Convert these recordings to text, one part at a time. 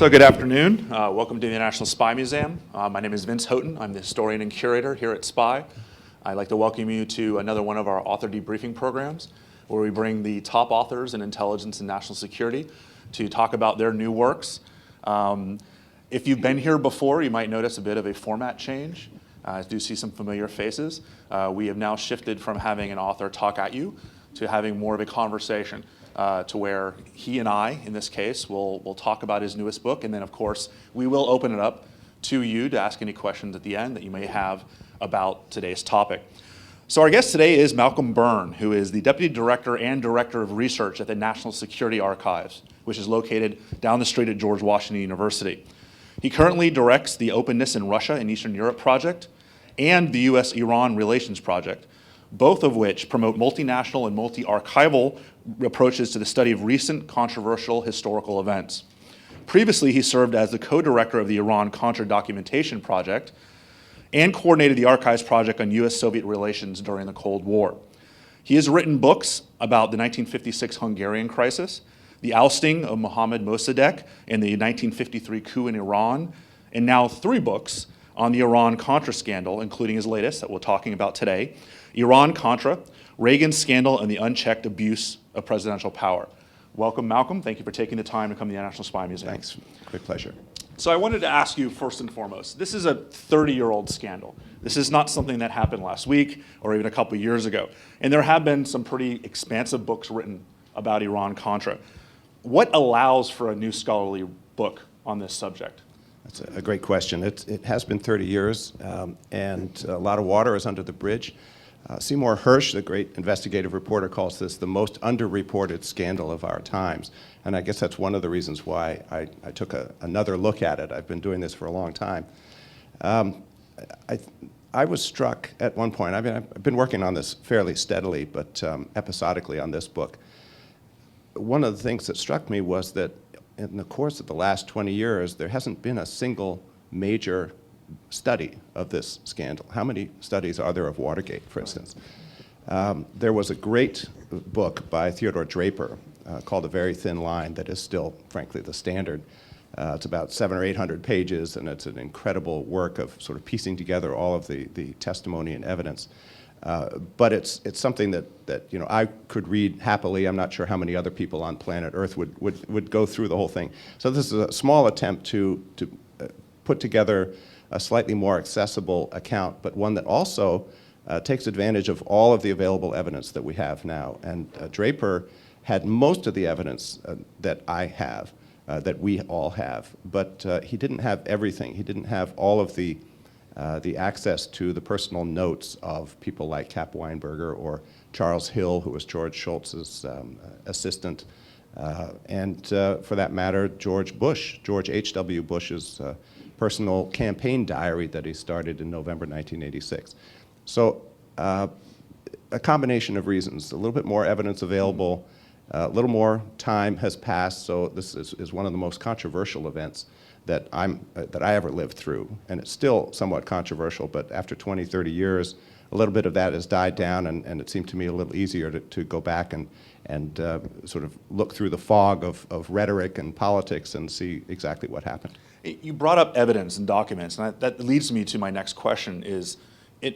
So good afternoon. Welcome to the National Spy Museum. My name is Vince Houghton. I'm the historian and curator here at SPY. I'd like to welcome you to another one of our author debriefing programs, where we bring the top authors in intelligence and national security to talk about their new works. If you've been here before, you might notice a bit of a format change. I do see some familiar faces. We have now shifted from having an author talk at you to having more of a conversation. To where he and I, in this case, will talk about his newest book, and then of course we will open it up to you to ask any questions at the end that you may have about today's topic. So our guest today is Malcolm Byrne, who is the Deputy Director and Director of Research at the National Security Archives, which is located down the street at George Washington University. He currently directs the Openness in Russia and Eastern Europe project and the U.S.-Iran Relations Project, both of which promote multinational and multi-archival approaches to the study of recent controversial historical events. Previously, he served as the co-director of the Iran-Contra documentation project and coordinated the archives project on U.S.-Soviet relations during the Cold War. He has written books about the 1956 Hungarian crisis, the ousting of Mohammad Mossadegh, and the 1953 coup in Iran, and now 3 books on the Iran-Contra scandal, including his latest that we're talking about today, Iran-Contra, Reagan's Scandal, and the Unchecked Abuse of Presidential Power. Welcome, Malcolm. Thank you for taking the time to come to the National Spy Museum. Thanks. Great pleasure. So I wanted to ask you first and foremost, this is a 30-year-old scandal. This is not something that happened last week or even a couple years ago. And there have been some pretty expansive books written about Iran-Contra. What allows for a new scholarly book on this subject? That's a great question. It has been 30 years, and a lot of water is under the bridge. Seymour Hersh, the great investigative reporter, calls this the most underreported scandal of our times. And I guess that's one of the reasons why I took another look at it. I've been doing this for a long time. I was struck at one point. I mean, I've been working on this fairly steadily, but episodically on this book. One of the things that struck me was that in the course of the last 20 years, there hasn't been a single major study of this scandal. How many studies are there of Watergate, for instance? There was a great book by Theodore Draper called A Very Thin Line that is still, frankly, the standard. It's about 700 or 800 pages, and it's an incredible work of sort of piecing together all of the testimony and evidence. But it's something that you know I could read happily. I'm not sure how many other people on planet Earth would go through the whole thing. So this is a small attempt to put together a slightly more accessible account, but one that also takes advantage of all of the available evidence that we have now. And Draper had most of the evidence that I have, that we all have, but he didn't have everything. He didn't have all of the access to the personal notes of people like Cap Weinberger or Charles Hill, who was George Shultz's assistant, and for that matter, George H.W. Bush's personal campaign diary that he started in November 1986. So a combination of reasons, a little bit more evidence available, a little more time has passed, so this is one of the most controversial events that I ever lived through, and it's still somewhat controversial, but after 20, 30 years, a little bit of that has died down, and it seemed to me a little easier to go back and sort of look through the fog of rhetoric and politics and see exactly what happened. You brought up evidence and documents, and that leads me to my next question is,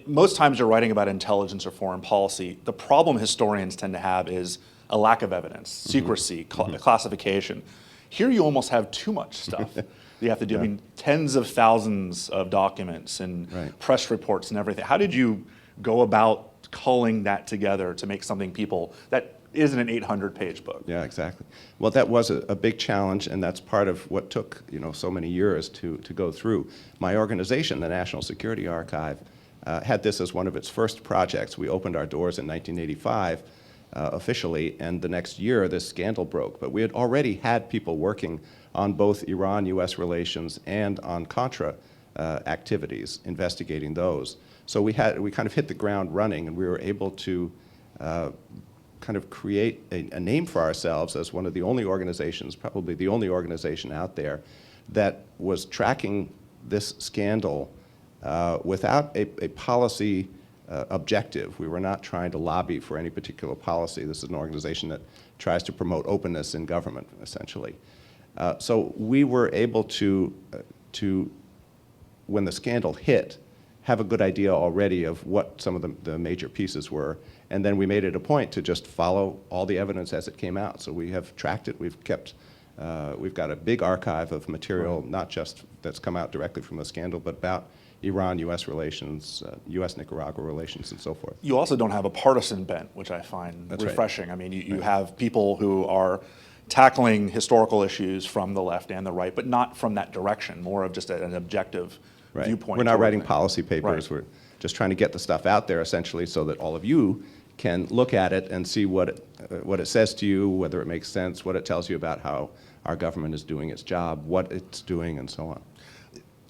most times you're writing about intelligence or foreign policy, the problem historians tend to have is a lack of evidence, secrecy, classification. Here you almost have too much stuff. You have to do, I mean, tens of thousands of documents and press reports and everything. How did you go about culling that together to make something that isn't an 800-page book? Yeah, exactly. Well, that was a big challenge, and that's part of what took so many years to go through. My organization, the National Security Archive, had this as one of its first projects. We opened our doors in 1985 officially, and the next year this scandal broke. But we had already had people working on both Iran-U.S. relations and on Contra activities, investigating those. So we kind of hit the ground running, and we were able to kind of create a name for ourselves as one of the only organizations, probably the only organization out there, that was tracking this scandal without a policy objective. We were not trying to lobby for any particular policy. This is an organization that tries to promote openness in government, essentially. So we were able to, when the scandal hit, have a good idea already of what some of the major pieces were. And then we made it a point to just follow all the evidence as it came out. So we have tracked it. We've got a big archive of material, not just that's come out directly from the scandal, but about Iran-U.S. relations, U.S.-Nicaragua relations, and so forth. You also don't have a partisan bent, which I find refreshing. Right. I mean, you have people who are tackling historical issues from the left and the right, but not from that direction, more of just an objective viewpoint. We're not writing policy papers. We're just trying to get the stuff out there, essentially, so that all of you can look at it and see what it says to you, whether it makes sense, what it tells you about how our government is doing its job, what it's doing, and so on.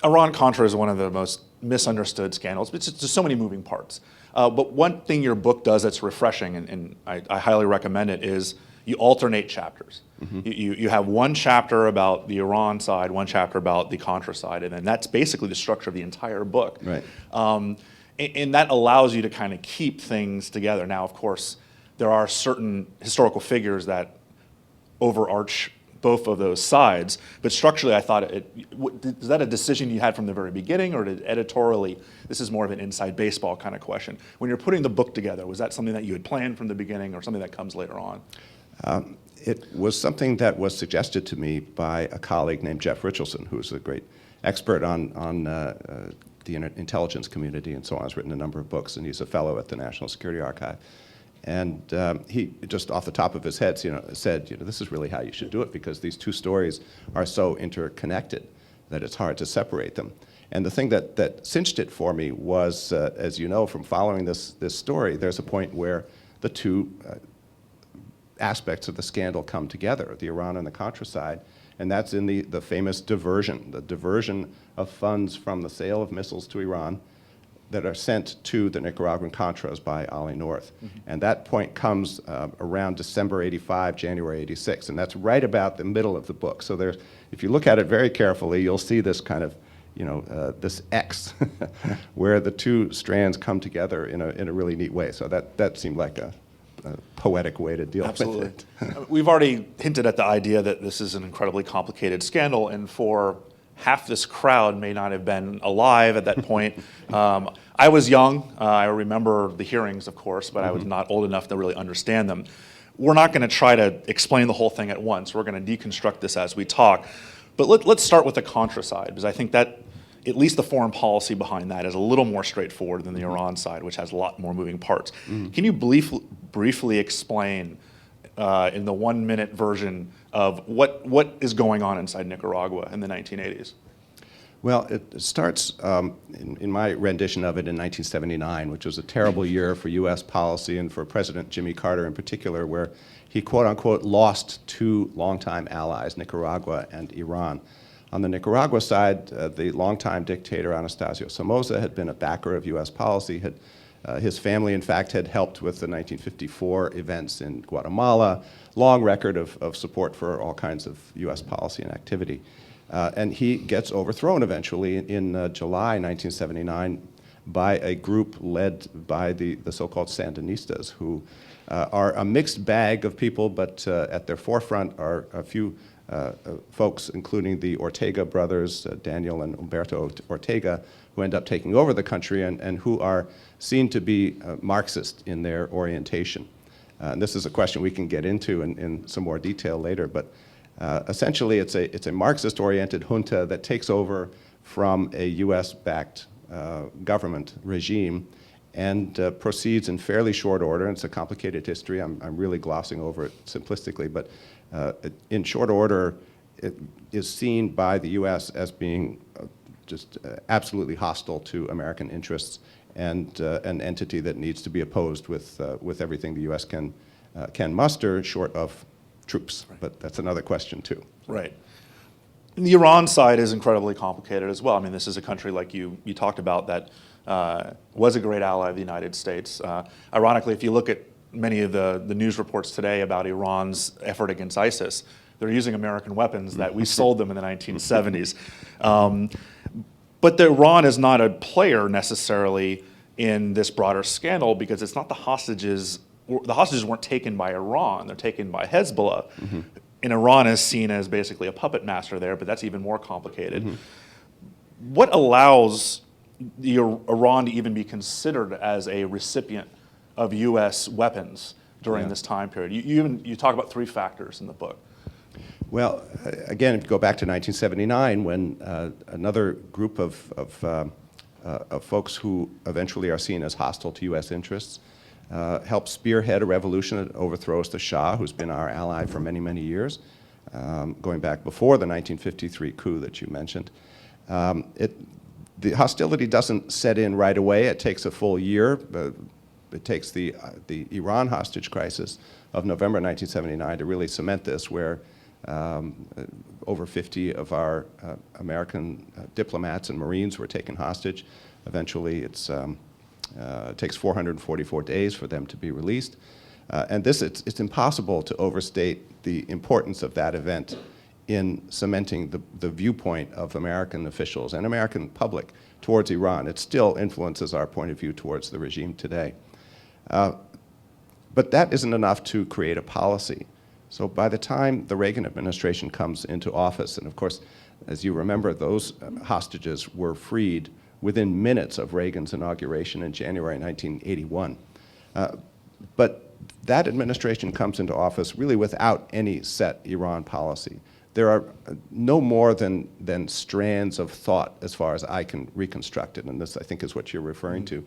Iran-Contra is one of the most misunderstood scandals. It's just so many moving parts. But one thing your book does that's refreshing, and I highly recommend it, is you alternate chapters. Mm-hmm. You have one chapter about the Iran side, one chapter about the Contra side, and then that's basically the structure of the entire book. Right. And that allows you to kind of keep things together. Now, of course, there are certain historical figures that overarch both of those sides, but structurally I thought is that a decision you had from the very beginning, or did editorially, this is more of an inside baseball kind of question. When you're putting the book together, was that something that you had planned from the beginning or something that comes later on? It was something that was suggested to me by a colleague named Jeff Richardson, who's a great expert on the intelligence community and so on. He's written a number of books, and he's a fellow at the National Security Archive. And he, just off the top of his head, said, this is really how you should do it, because these two stories are so interconnected that it's hard to separate them. And the thing that cinched it for me was, as you know from following this story, there's a point where the two aspects of the scandal come together, the Iran and the Contra side, and that's in the famous diversion, the diversion of funds from the sale of missiles to Iran that are sent to the Nicaraguan Contras by Ali North. Mm-hmm. And that point comes around December 85, January 86, and that's right about the middle of the book. So there's, if you look at it very carefully, you'll see this kind of, this X, where the two strands come together in a really neat way. So that seemed like a poetic way to deal with it. We've already hinted at the idea that this is an incredibly complicated scandal, and for half this crowd may not have been alive at that point. I was young. I remember the hearings, of course, but I was not old enough to really understand them. We're not going to try to explain the whole thing at once. We're going to deconstruct this as we talk. But let's start with the Contra side, because I think that at least the foreign policy behind that is a little more straightforward than the Iran side, which has a lot more moving parts. Can you briefly explain in the 1-minute version of what is going on inside Nicaragua in the 1980s? Well, it starts in my rendition of it in 1979, which was a terrible year for U.S. policy and for President Jimmy Carter in particular, where he, quote unquote, lost two longtime allies, Nicaragua and Iran. On the Nicaragua side, the longtime dictator Anastasio Somoza had been a backer of U.S. policy. His family, in fact, had helped with the 1954 events in Guatemala, long record of support for all kinds of U.S. policy and activity. And he gets overthrown eventually in July 1979 by a group led by the so-called Sandinistas, who are a mixed bag of people, but at their forefront are a few folks, including the Ortega brothers, Daniel and Humberto Ortega, who end up taking over the country and who are seen to be Marxist in their orientation. And this is a question we can get into in some more detail later, but essentially it's a Marxist-oriented junta that takes over from a US-backed government regime and proceeds in fairly short order. And it's a complicated history. I'm really glossing over it simplistically, but in short order, it is seen by the US as being just absolutely hostile to American interests and an entity that needs to be opposed with everything the US can muster short of troops. Right. But that's another question too. Right. And the Iran side is incredibly complicated as well. I mean, this is a country like you talked about that was a great ally of the United States. Ironically, if you look at many of the news reports today about Iran's effort against ISIS, they're using American weapons that we sold them in the 1970s. But Iran is not a player necessarily in this broader scandal, because it's not the hostages. The hostages weren't taken by Iran; they're taken by Hezbollah. And Iran is seen as basically a puppet master there, but that's even more complicated. What allows Iran to even be considered as a recipient of U.S. weapons during this time period? You talk about 3 factors in the book. Well, again, if you go back to 1979, when another group of folks who eventually are seen as hostile to U.S. interests helped spearhead a revolution that overthrows the Shah, who's been our ally for many, many years, going back before the 1953 coup that you mentioned. The hostility doesn't set in right away. It takes a full year. It takes the Iran hostage crisis of November 1979 to really cement this, where over 50 of our American diplomats and Marines were taken hostage. Eventually, it takes 444 days for them to be released. And it's impossible to overstate the importance of that event in cementing the viewpoint of American officials and American public towards Iran. It still influences our point of view towards the regime today. But that isn't enough to create a policy. So by the time the Reagan administration comes into office, and of course, as you remember, those hostages were freed within minutes of Reagan's inauguration in January 1981. But that administration comes into office really without any set Iran policy. There are no more than strands of thought as far as I can reconstruct it, and this, I think, is what you're referring to,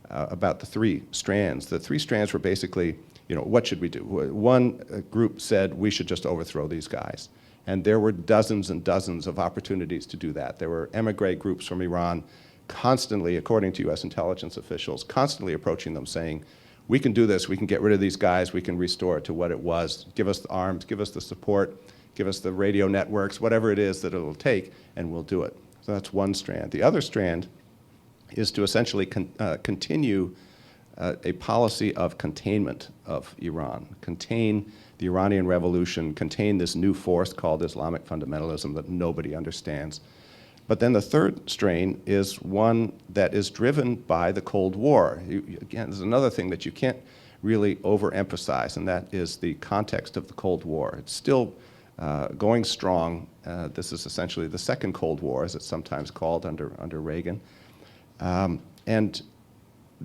about the 3 strands. The 3 strands were basically, what should we do? One group said we should just overthrow these guys, and there were dozens and dozens of opportunities to do that. There were emigre groups from Iran constantly, according to U.S. intelligence officials, constantly approaching them saying, we can do this, we can get rid of these guys, we can restore it to what it was, give us the arms, give us the support, give us the radio networks, whatever it is that it'll take, and we'll do it. So that's one strand. The other strand is to essentially continue a policy of containment of Iran, contain the Iranian Revolution, contain this new force called Islamic fundamentalism that nobody understands. But then the third strain is one that is driven by the Cold War. Again, there's another thing that you can't really overemphasize, and that is the context of the Cold War. It's still going strong. This is essentially the second Cold War, as it's sometimes called under Reagan. And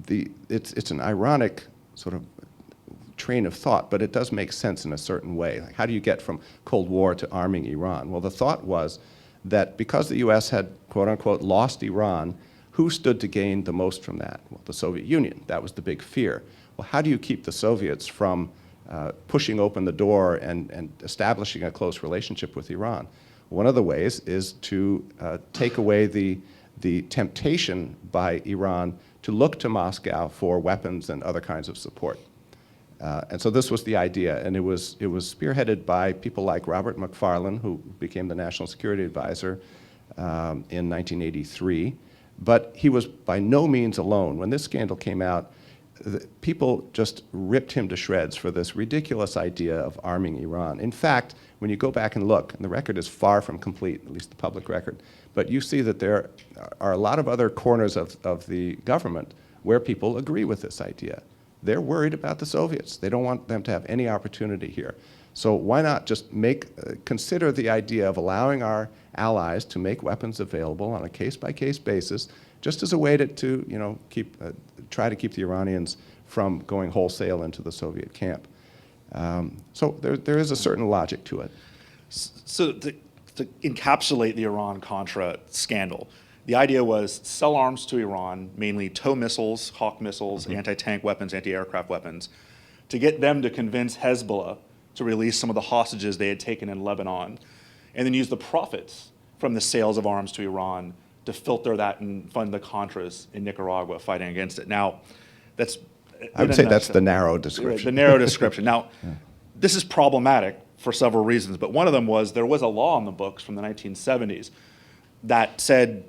it's an ironic sort of train of thought, but it does make sense in a certain way. Like, how do you get from Cold War to arming Iran? Well, the thought was that because the U.S. had, quote unquote, lost Iran, who stood to gain the most from that? Well, the Soviet Union. That was the big fear. Well, how do you keep the Soviets from pushing open the door and establishing a close relationship with Iran? One of the ways is to take away the temptation by Iran to look to Moscow for weapons and other kinds of support. And so this was the idea, and it was spearheaded by people like Robert McFarlane, who became the National Security Advisor in 1983. But he was by no means alone. When this scandal came out, people just ripped him to shreds for this ridiculous idea of arming Iran. In fact, when you go back and look, and the record is far from complete, at least the public record, but you see that there are a lot of other corners of the government where people agree with this idea. They're worried about the Soviets. They don't want them to have any opportunity here. So why not just consider the idea of allowing our allies to make weapons available on a case-by-case basis, just as a way to try to keep the Iranians from going wholesale into the Soviet camp. So there is a certain logic to it. So to encapsulate the Iran-Contra scandal, the idea was sell arms to Iran, mainly TOW missiles, Hawk missiles, anti-tank weapons, anti-aircraft weapons, to get them to convince Hezbollah to release some of the hostages they had taken in Lebanon, and then use the profits from the sales of arms to Iran to filter that and fund the Contras in Nicaragua fighting against it. Now, I would say that's the narrow description. The narrow description. Now, this is problematic for several reasons, but one of them was there was a law in the books from the 1970s that said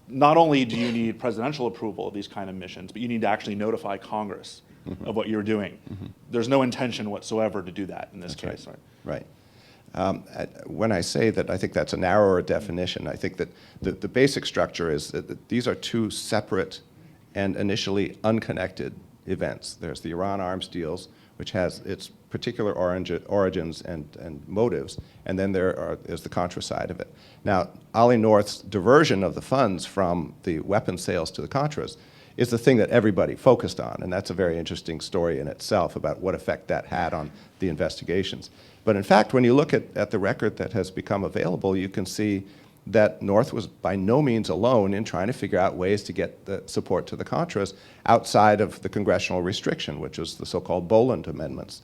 not only do you need presidential approval of these kind of missions, but you need to actually notify Congress of what you're doing. There's no intention whatsoever to do that in this case. Right. When I say that I think that's a narrower definition, I think that the basic structure is that these are two separate and initially unconnected events. There's the Iran arms deals, which has its particular origins and motives, and then is the Contra side of it. Now, Ollie North's diversion of the funds from the weapons sales to the Contras is the thing that everybody focused on, and that's a very interesting story in itself about what effect that had on the investigations. But in fact, when you look at the record that has become available, you can see that North was by no means alone in trying to figure out ways to get the support to the Contras outside of the congressional restriction, which was the so-called Boland Amendments,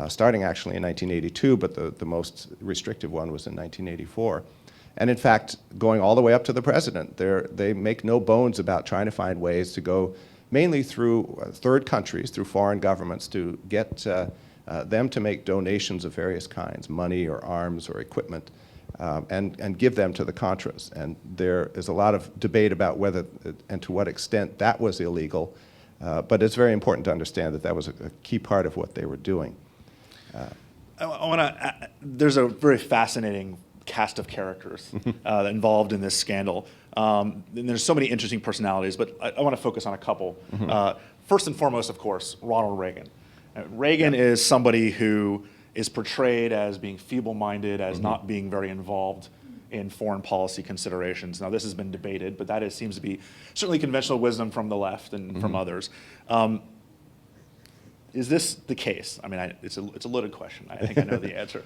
starting actually in 1982, but the most restrictive one was in 1984. And in fact, going all the way up to the president, they make no bones about trying to find ways to go mainly through third countries, through foreign governments, to get them to make donations of various kinds, money or arms or equipment, and give them to the Contras. And there is a lot of debate about whether and to what extent that was illegal, but it's very important to understand that that was a key part of what they were doing. There's a very fascinating cast of characters involved in this scandal. And there's so many interesting personalities, but I want to focus on a couple. First and foremost, of course, Ronald Reagan. Reagan is somebody who is portrayed as being feeble-minded, as not being very involved in foreign policy considerations. Now, this has been debated, but that seems to be certainly conventional wisdom from the left and from others. Is this the case? I mean, it's a loaded question. I think I know the answer.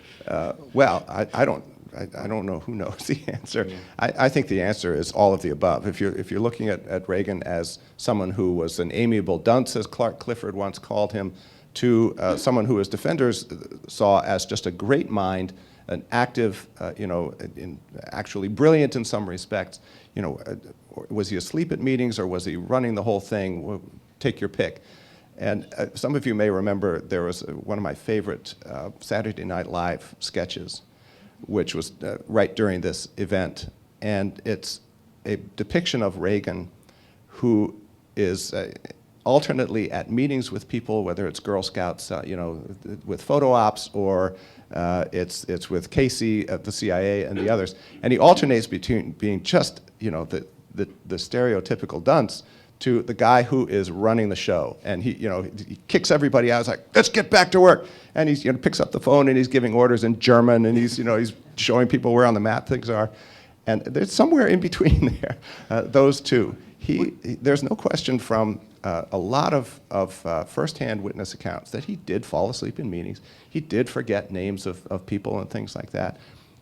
Well, I don't know who knows the answer. I think the answer is all of the above. If you're looking at Reagan as someone who was an amiable dunce, as Clark Clifford once called him, to someone who his defenders saw as just a great mind, an active, actually brilliant in some respects. Was he asleep at meetings or was he running the whole thing? Well, take your pick. And some of you may remember there was one of my favorite Saturday Night Live sketches, which was right during this event. And it's a depiction of Reagan, who is alternately at meetings with people, whether it's Girl Scouts, with photo ops, or it's with Casey at the CIA and the others. And he alternates between being just, the stereotypical dunce to the guy who is running the show. And he kicks everybody out. He's like, let's get back to work. And he picks up the phone and he's giving orders in German, and he's showing people where on the map things are. And there's somewhere in between there, those two. There's no question from a lot of firsthand witness accounts that he did fall asleep in meetings. He did forget names of people and things like that.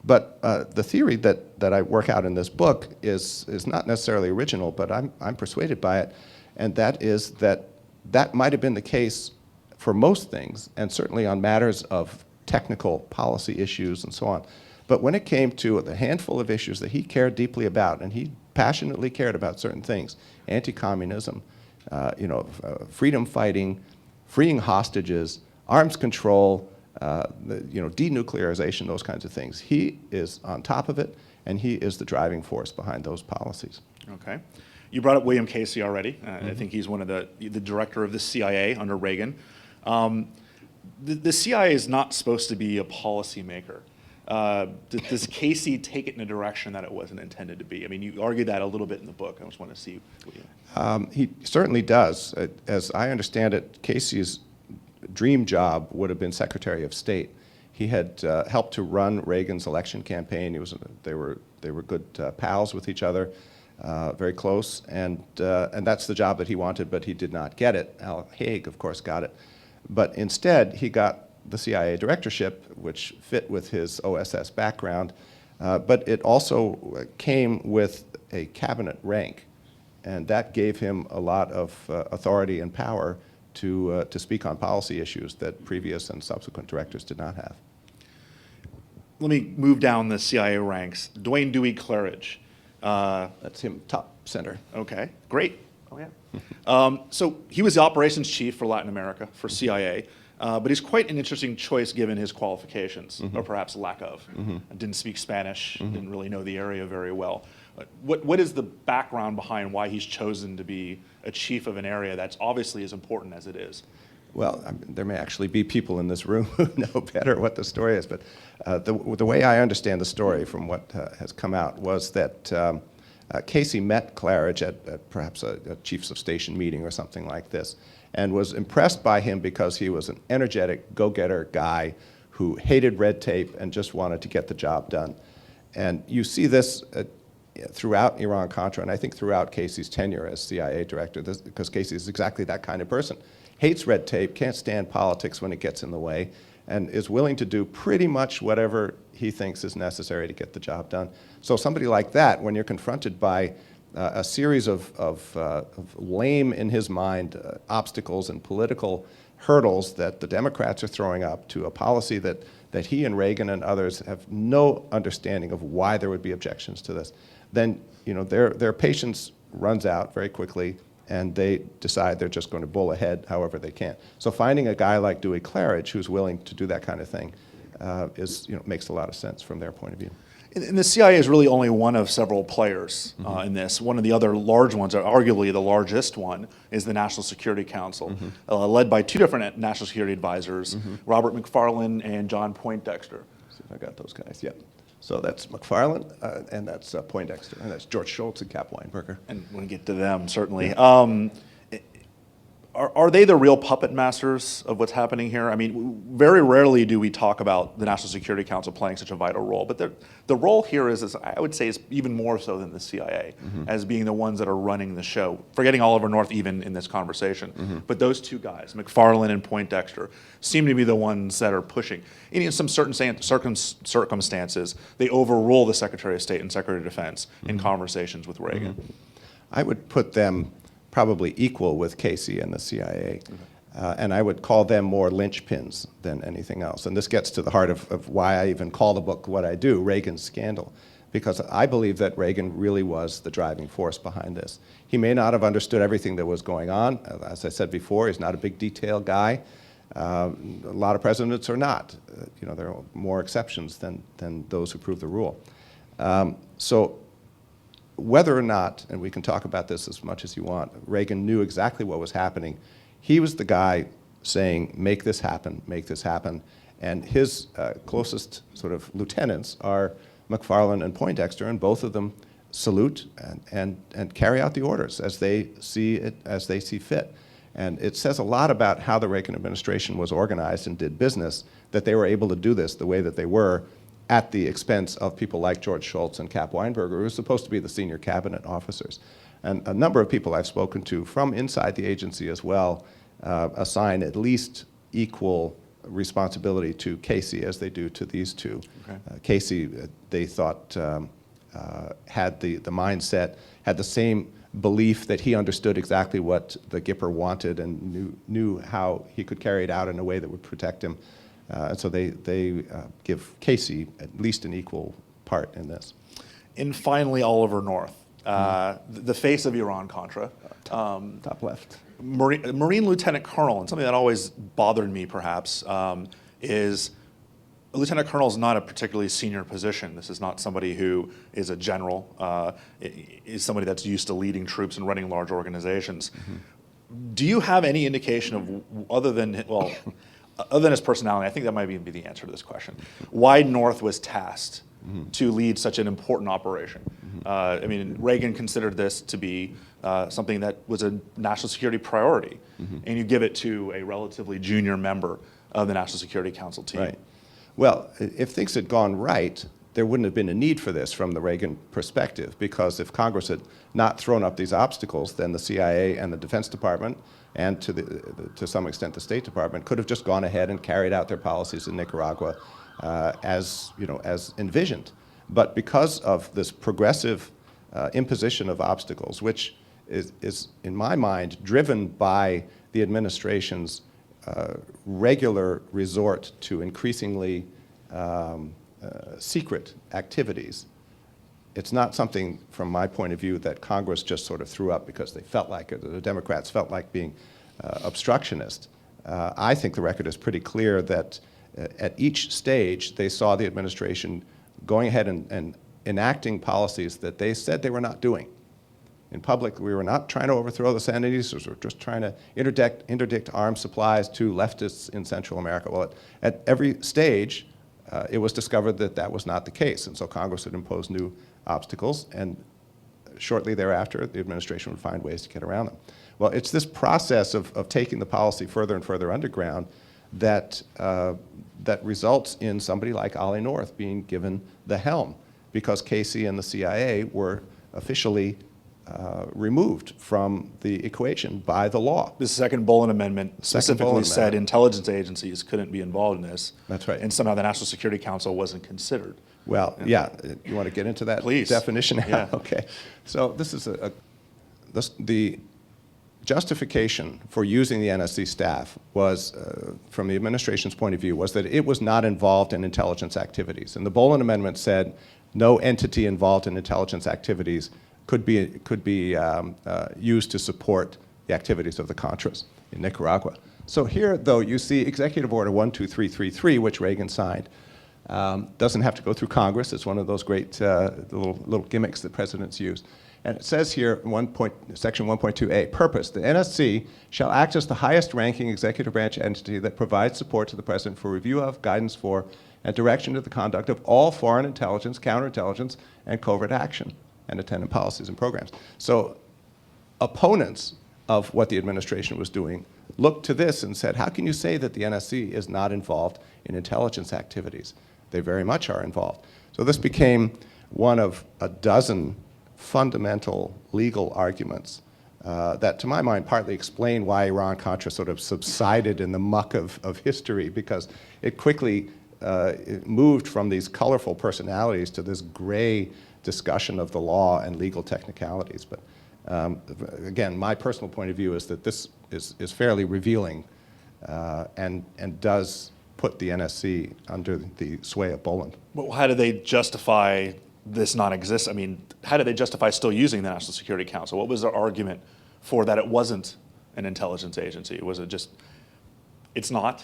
But the theory that I work out in this book is not necessarily original, but I'm persuaded by it, and that is that might have been the case for most things, and certainly on matters of technical policy issues and so on. But when it came to the handful of issues that he cared deeply about, and he passionately cared about certain things, anti-communism, freedom fighting, freeing hostages, arms control, denuclearization, those kinds of things. He is on top of it, and he is the driving force behind those policies. Okay. You brought up William Casey already. I think he's one of the director of the CIA under Reagan. The CIA is not supposed to be a policymaker. Does Casey take it in a direction that it wasn't intended to be? I mean, you argue that a little bit in the book. I just want to see what you... He certainly does. As I understand it, Casey's dream job would have been Secretary of State. He had helped to run Reagan's election campaign. They were good pals with each other, very close, and that's the job that he wanted, but he did not get it. Al Haig, of course, got it. But instead, he got the CIA directorship, which fit with his OSS background, but it also came with a cabinet rank, and that gave him a lot of authority and power to speak on policy issues that previous and subsequent directors did not have. Let me move down the CIA ranks. Duane Claridge. That's him, top center. Okay, great. Oh, yeah. So he was the operations chief for Latin America for CIA, but he's quite an interesting choice given his qualifications, or perhaps lack of. Didn't speak Spanish, didn't really know the area very well. What is the background behind why he's chosen to be a chief of an area that's obviously as important as it is? Well, there may actually be people in this room who know better what the story is, but the way I understand the story from what has come out was that Casey met Claridge at perhaps a chiefs of station meeting or something like this, and was impressed by him because he was an energetic, go-getter guy who hated red tape and just wanted to get the job done. And you see this throughout Iran-Contra, and I think throughout Casey's tenure as CIA director, because Casey is exactly that kind of person. Hates red tape, can't stand politics when it gets in the way, and is willing to do pretty much whatever he thinks is necessary to get the job done. So somebody like that, when you're confronted by a series of lame, in his mind, obstacles and political hurdles that the Democrats are throwing up to a policy that he and Reagan and others have no understanding of why there would be objections to this, then their patience runs out very quickly, and they decide they're just going to bull ahead however they can. So finding a guy like Duane Claridge who's willing to do that kind of thing makes a lot of sense from their point of view. And the CIA is really only one of several players in this. One of the other large ones, or arguably the largest one, is the National Security Council, led by two different national security advisors, Robert McFarlane and John Poindexter. See if I got those guys. Yep. So that's McFarlane, and that's Poindexter, and that's George Shultz and Cap Weinberger. And we'll get to them, certainly. Are they the real puppet masters of what's happening here? I mean, very rarely do we talk about the National Security Council playing such a vital role, but the role here is, I would say, is even more so than the CIA, as being the ones that are running the show, forgetting Oliver North even in this conversation. But those two guys, McFarlane and Poindexter, seem to be the ones that are pushing. In some certain circumstances, they overrule the Secretary of State and Secretary of Defense in conversations with Reagan. I would put them probably equal with Casey and the CIA. And I would call them more linchpins than anything else. And this gets to the heart of why I even call the book what I do, Reagan's Scandal, because I believe that Reagan really was the driving force behind this. He may not have understood everything that was going on. As I said before, he's not a big detail guy. A lot of presidents are not. There are more exceptions than those who prove the rule. So whether or not, and we can talk about this as much as you want, Reagan knew exactly what was happening. He was the guy saying, make this happen, and his closest sort of lieutenants are McFarlane and Poindexter, and both of them salute and carry out the orders as they see fit. And it says a lot about how the Reagan administration was organized and did business, that they were able to do this the way that they were, at the expense of people like George Shultz and Cap Weinberger, who are supposed to be the senior cabinet officers. And a number of people I've spoken to from inside the agency as well assign at least equal responsibility to Casey as they do to these two. Okay. Casey, they thought, had the mindset, had the same belief that he understood exactly what the Gipper wanted and knew how he could carry it out in a way that would protect him. And so they give Casey at least an equal part in this. And finally, Oliver North, the face of Iran-Contra. Top left. Marine Lieutenant Colonel, and something that always bothered me perhaps, is a Lieutenant Colonel is not a particularly senior position. This is not somebody who is a general, is somebody that's used to leading troops and running large organizations. Do you have any indication of, other than his personality, I think that might even be the answer to this question, why North was tasked to lead such an important operation? I mean, Reagan considered this to be something that was a national security priority, and you give it to a relatively junior member of the National Security Council team. Right. Well, if things had gone right, there wouldn't have been a need for this from the Reagan perspective, because if Congress had not thrown up these obstacles, then the CIA and the Defense Department, and to some extent the State Department, could have just gone ahead and carried out their policies in Nicaragua as envisioned. But because of this progressive imposition of obstacles, which is in my mind driven by the administration's regular resort to increasingly secret activities, it's not something, from my point of view, that Congress just sort of threw up because they felt like it, or the Democrats felt like being obstructionist. I think the record is pretty clear that at each stage they saw the administration going ahead and enacting policies that they said they were not doing. In public, we were not trying to overthrow the Sandinistas, we were just trying to interdict arms supplies to leftists in Central America. Well, at every stage, it was discovered that that was not the case, and so Congress had imposed new obstacles, and shortly thereafter, the administration would find ways to get around them. Well, it's this process of taking the policy further and further underground that, that results in somebody like Ollie North being given the helm, because Casey and the CIA were officially removed from the equation by the law. The second Boland Amendment specifically Boland said Amendment. intelligence agencies couldn't be involved in this. That's right. And somehow the National Security Council wasn't considered. Well, yeah, you want to get into that Please. definition now? Yeah. Okay. So this is the justification for using the NSC staff was, from the administration's point of view, was that it was not involved in intelligence activities. And the Boland Amendment said no entity involved in intelligence activities could be used to support the activities of the Contras in Nicaragua. So here, though, you see Executive Order 12333, which Reagan signed. Doesn't have to go through Congress. It's one of those great little gimmicks that presidents use. And it says here, section 1.2a, purpose, the NSC shall act as the highest ranking executive branch entity that provides support to the president for review of, guidance for, and direction to the conduct of all foreign intelligence, counterintelligence, and covert action, and attendant policies and programs. So opponents of what the administration was doing looked to this and said, how can you say that the NSC is not involved in intelligence activities? They very much are involved. So this became one of a dozen fundamental legal arguments that, to my mind, partly explain why Iran-Contra sort of subsided in the muck of history, because it quickly it moved from these colorful personalities to this gray discussion of the law and legal technicalities. But again, my personal point of view is that this is fairly revealing and does put the NSC under the sway of Boland. Well, how do they justify this non-existence? I mean, how do they justify still using the National Security Council? What was their argument for that it wasn't an intelligence agency? Was it just, it's not?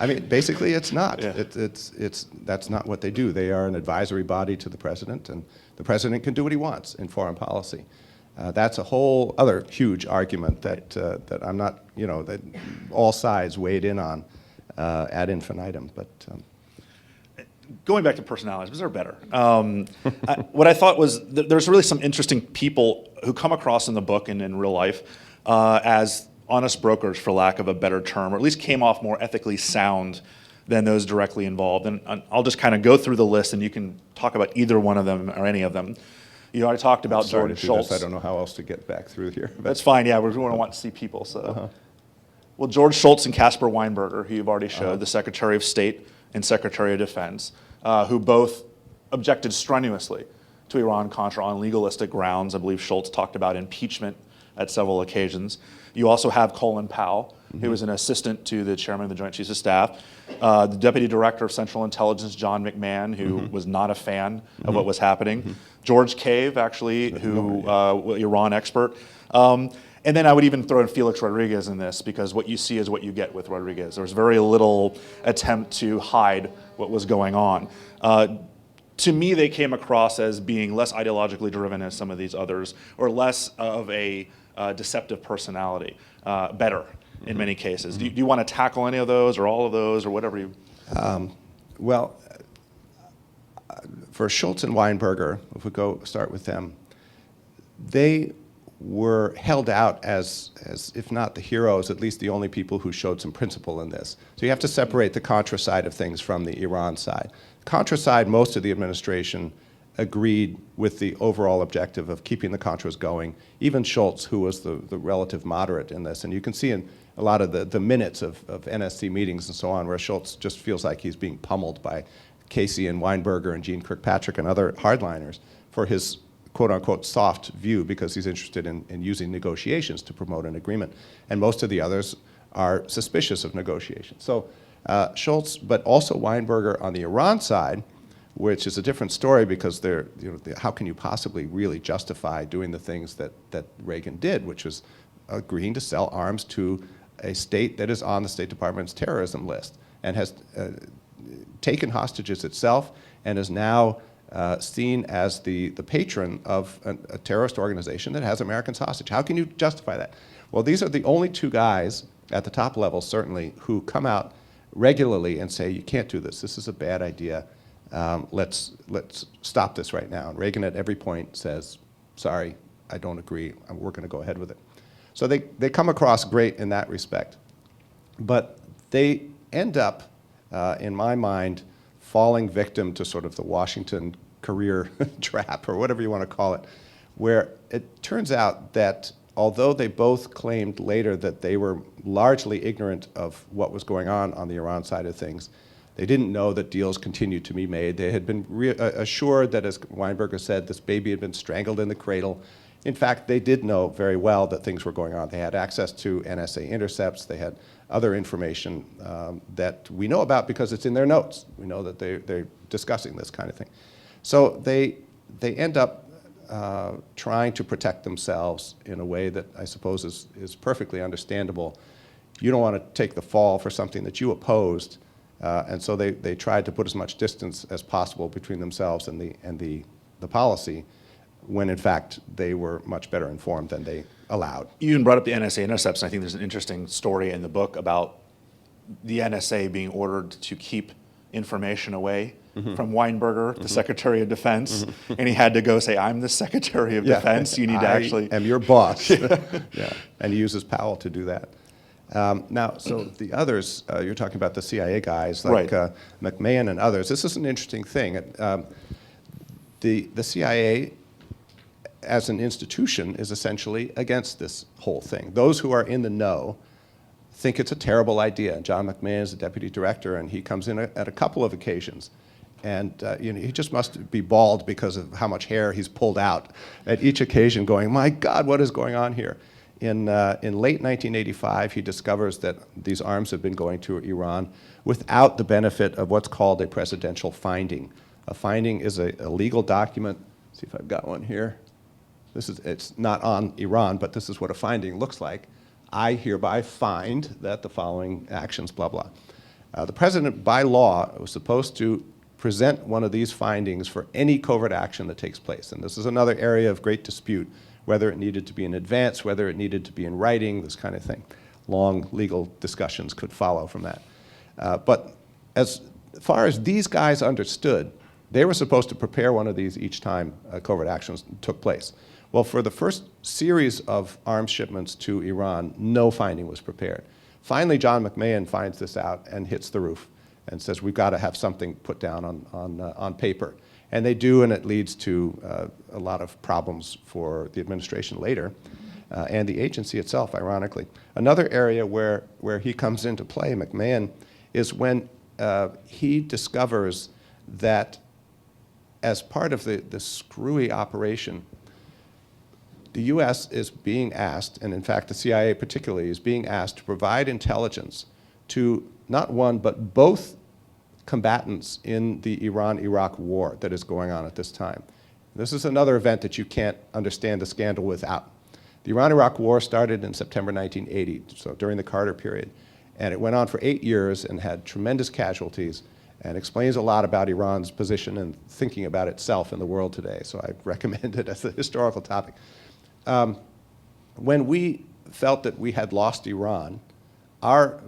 I mean, basically, it's not. Yeah. That's not what they do. They are an advisory body to the president, and the president can do what he wants in foreign policy. That's a whole other huge argument that that I'm not, that all sides weighed in on ad infinitum. But going back to personalities, because they're better. What I thought was there's really some interesting people who come across in the book and in real life as honest brokers, for lack of a better term, or at least came off more ethically sound than those directly involved. And I'll just kind of go through the list, and you can talk about either one of them or any of them. You know, I talked about George Shultz. I don't know how else to get back through here. That's fine. Yeah, we're going to want to see people. So, well, George Shultz and Caspar Weinberger, who you've already showed, the Secretary of State and Secretary of Defense, who both objected strenuously to Iran-Contra on legalistic grounds. I believe Shultz talked about impeachment at several occasions. You also have Colin Powell, who was an assistant to the chairman of the Joint Chiefs of Staff, the Deputy Director of Central Intelligence, John McMahon, who was not a fan of what was happening, George Cave, actually, who Iran expert. And then I would even throw in Felix Rodriguez in this, because what you see is what you get with Rodriguez. There was very little attempt to hide what was going on. To me, they came across as being less ideologically driven as some of these others, or less of a deceptive personality, better in many cases. Do you want to tackle any of those, or all of those, or whatever you? Well, for Shultz and Weinberger, if we start with them, they were held out as if not the heroes, at least the only people who showed some principle in this. So you have to separate the Contra side of things from the Iran side. Contra side, most of the administration agreed with the overall objective of keeping the Contras going. Even Shultz, who was the relative moderate in this, and you can see in a lot of the minutes of NSC meetings and so on, where Shultz just feels like he's being pummeled by Casey and Weinberger and Gene Kirkpatrick and other hardliners for his quote-unquote soft view, because he's interested in using negotiations to promote an agreement. And most of the others are suspicious of negotiations. So Shultz, but also Weinberger on the Iran side, which is a different story, because how can you possibly really justify doing the things that Reagan did, which was agreeing to sell arms to a state that is on the State Department's terrorism list and has taken hostages itself and is now seen as the patron of a terrorist organization that has Americans hostage. How can you justify that? Well, these are the only two guys at the top level, certainly, who come out regularly and say, you can't do this. This is a bad idea. Let's stop this right now. And Reagan at every point says, sorry, I don't agree, we're going to go ahead with it. So they come across great in that respect. But they end up, in my mind, falling victim to sort of the Washington career trap, or whatever you want to call it, where it turns out that although they both claimed later that they were largely ignorant of what was going on the Iran side of things, they didn't know that deals continued to be made. They had been assured that, as Weinberger said, this baby had been strangled in the cradle. In fact, they did know very well that things were going on. They had access to NSA Intercepts. They had other information that we know about because it's in their notes. We know that they're discussing this kind of thing. So they end up trying to protect themselves in a way that I suppose is perfectly understandable. You don't want to take the fall for something that you opposed, and so they tried to put as much distance as possible between themselves and the policy, when in fact they were much better informed than they allowed. You even brought up the NSA Intercepts, and I think there's an interesting story in the book about the NSA being ordered to keep information away from Weinberger, the Secretary of Defense, and he had to go say, I'm the Secretary of Defense, you need to actually... I am your boss. Yeah. And he uses Powell to do that. Now, so the others, you're talking about the CIA guys like McMahon and others. This is an interesting thing. The CIA, as an institution, is essentially against this whole thing. Those who are in the know think it's a terrible idea. John McMahon is the deputy director, and he comes in at a couple of occasions. And he just must be bald because of how much hair he's pulled out at each occasion, going, my God, what is going on here? In late 1985, he discovers that these arms have been going to Iran without the benefit of what's called a presidential finding. A finding is a legal document. Let's see if I've got one here. It's not on Iran, but this is what a finding looks like. I hereby find that the following actions, blah, blah. The president, by law, was supposed to present one of these findings for any covert action that takes place. And this is another area of great dispute, whether it needed to be in advance, whether it needed to be in writing, this kind of thing. Long legal discussions could follow from that. But as far as these guys understood, they were supposed to prepare one of these each time covert actions took place. Well, for the first series of arms shipments to Iran, no finding was prepared. Finally, John McMahon finds this out and hits the roof and says, we've got to have something put down on paper. And they do, and it leads to a lot of problems for the administration later, and the agency itself, ironically. Another area where he comes into play, McMahon, is when he discovers that as part of the screwy operation, the U.S. is being asked, and in fact the CIA particularly, is being asked to provide intelligence to not one, but both combatants in the Iran-Iraq war that is going on at this time. This is another event that you can't understand the scandal without. The Iran-Iraq war started in September 1980, so during the Carter period, and it went on for 8 years and had tremendous casualties and explains a lot about Iran's position and thinking about itself in the world today, so I recommend it as a historical topic. When we felt that we had lost Iran, our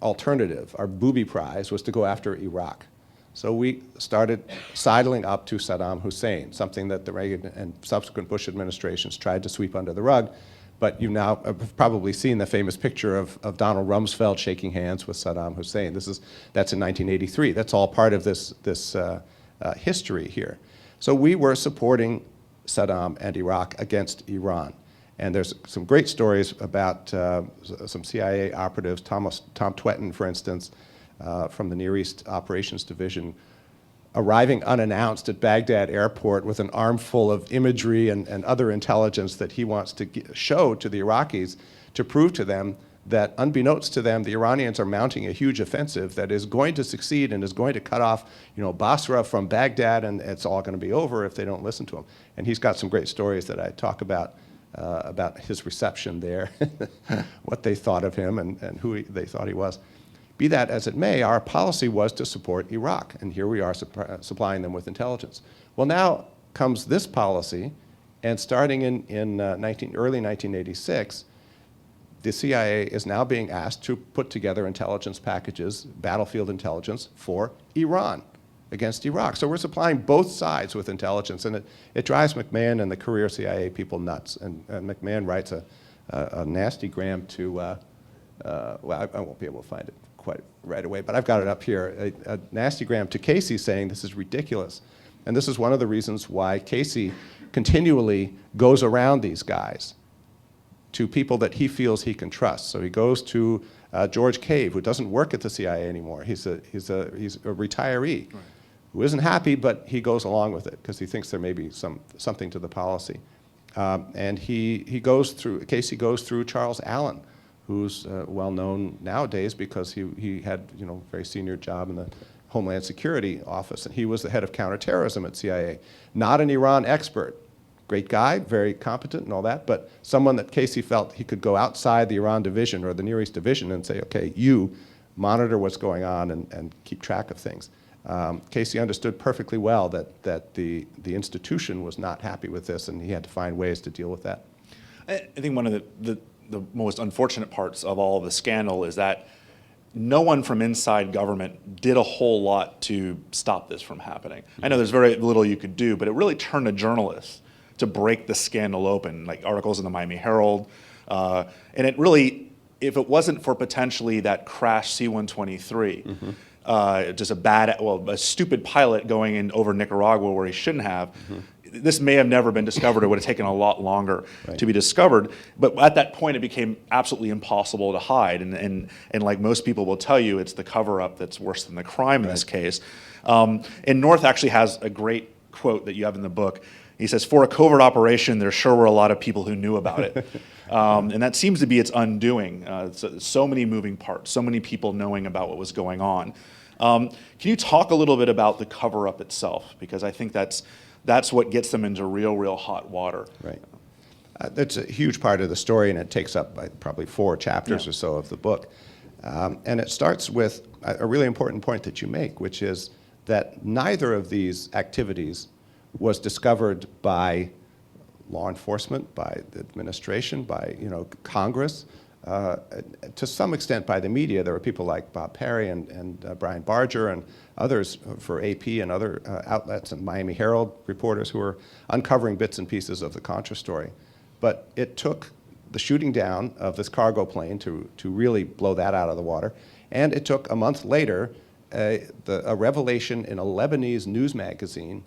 alternative, our booby prize, was to go after Iraq. So we started sidling up to Saddam Hussein, something that the Reagan and subsequent Bush administrations tried to sweep under the rug. But you now have probably seen the famous picture of Donald Rumsfeld shaking hands with Saddam Hussein. That's in 1983. That's all part of this history here. So we were supporting Saddam and Iraq against Iran. And there's some great stories about some CIA operatives, Tom Twetton, for instance, from the Near East Operations Division, arriving unannounced at Baghdad airport with an armful of imagery and other intelligence that he wants to show to the Iraqis to prove to them that, unbeknownst to them, the Iranians are mounting a huge offensive that is going to succeed and is going to cut off, Basra from Baghdad, and it's all going to be over if they don't listen to him. And he's got some great stories that I talk about his reception there, what they thought of him and who they thought he was. Be that as it may, our policy was to support Iraq, and here we are supplying them with intelligence. Well, now comes this policy, and starting in early 1986, the CIA is now being asked to put together intelligence packages, battlefield intelligence, for Iran. against Iraq. So we're supplying both sides with intelligence, and it drives McMahon and the career CIA people nuts. And McMahon writes a nasty gram to, well, I won't be able to find it quite right away, but I've got it up here, a nasty gram to Casey saying this is ridiculous. And this is one of the reasons why Casey continually goes around these guys to people that he feels he can trust. So he goes to George Cave, who doesn't work at the CIA anymore. He's a retiree who isn't happy, but he goes along with it because he thinks there may be something to the policy. And Casey goes through Charles Allen, who's well known nowadays because he had a very senior job in the Homeland Security Office, and he was the head of counterterrorism at CIA. Not an Iran expert. Great guy, very competent and all that, but someone that Casey felt he could go outside the Iran division or the Near East division and say, okay, you monitor what's going on and keep track of things. Casey understood perfectly well that the institution was not happy with this, and he had to find ways to deal with that. I think one of the most unfortunate parts of all of the scandal is that no one from inside government did a whole lot to stop this from happening. I know there's very little you could do, but it really turned to journalists to break the scandal open, like articles in the Miami Herald. And it really, if it wasn't for potentially that crash C-123, just a stupid pilot going in over Nicaragua where he shouldn't have, this may have never been discovered. It would have taken a lot longer to be discovered. But at that point, it became absolutely impossible to hide. And like most people will tell you, it's the cover-up that's worse than the crime in this case. And North actually has a great quote that you have in the book. He says, for a covert operation, there sure were a lot of people who knew about it. And that seems to be its undoing. So many moving parts, so many people knowing about what was going on. Can you talk a little bit about the cover-up itself? Because I think that's what gets them into real hot water. Right. That's a huge part of the story, and it takes up probably 4 chapters or so of the book. And it starts with a really important point that you make, which is that neither of these activities was discovered by law enforcement, by the administration, by Congress, to some extent by the media. There were people like Bob Perry and Brian Barger and others for AP and other outlets and Miami Herald reporters who were uncovering bits and pieces of the Contra story. But it took the shooting down of this cargo plane to really blow that out of the water. And it took a month later a revelation in a Lebanese news magazine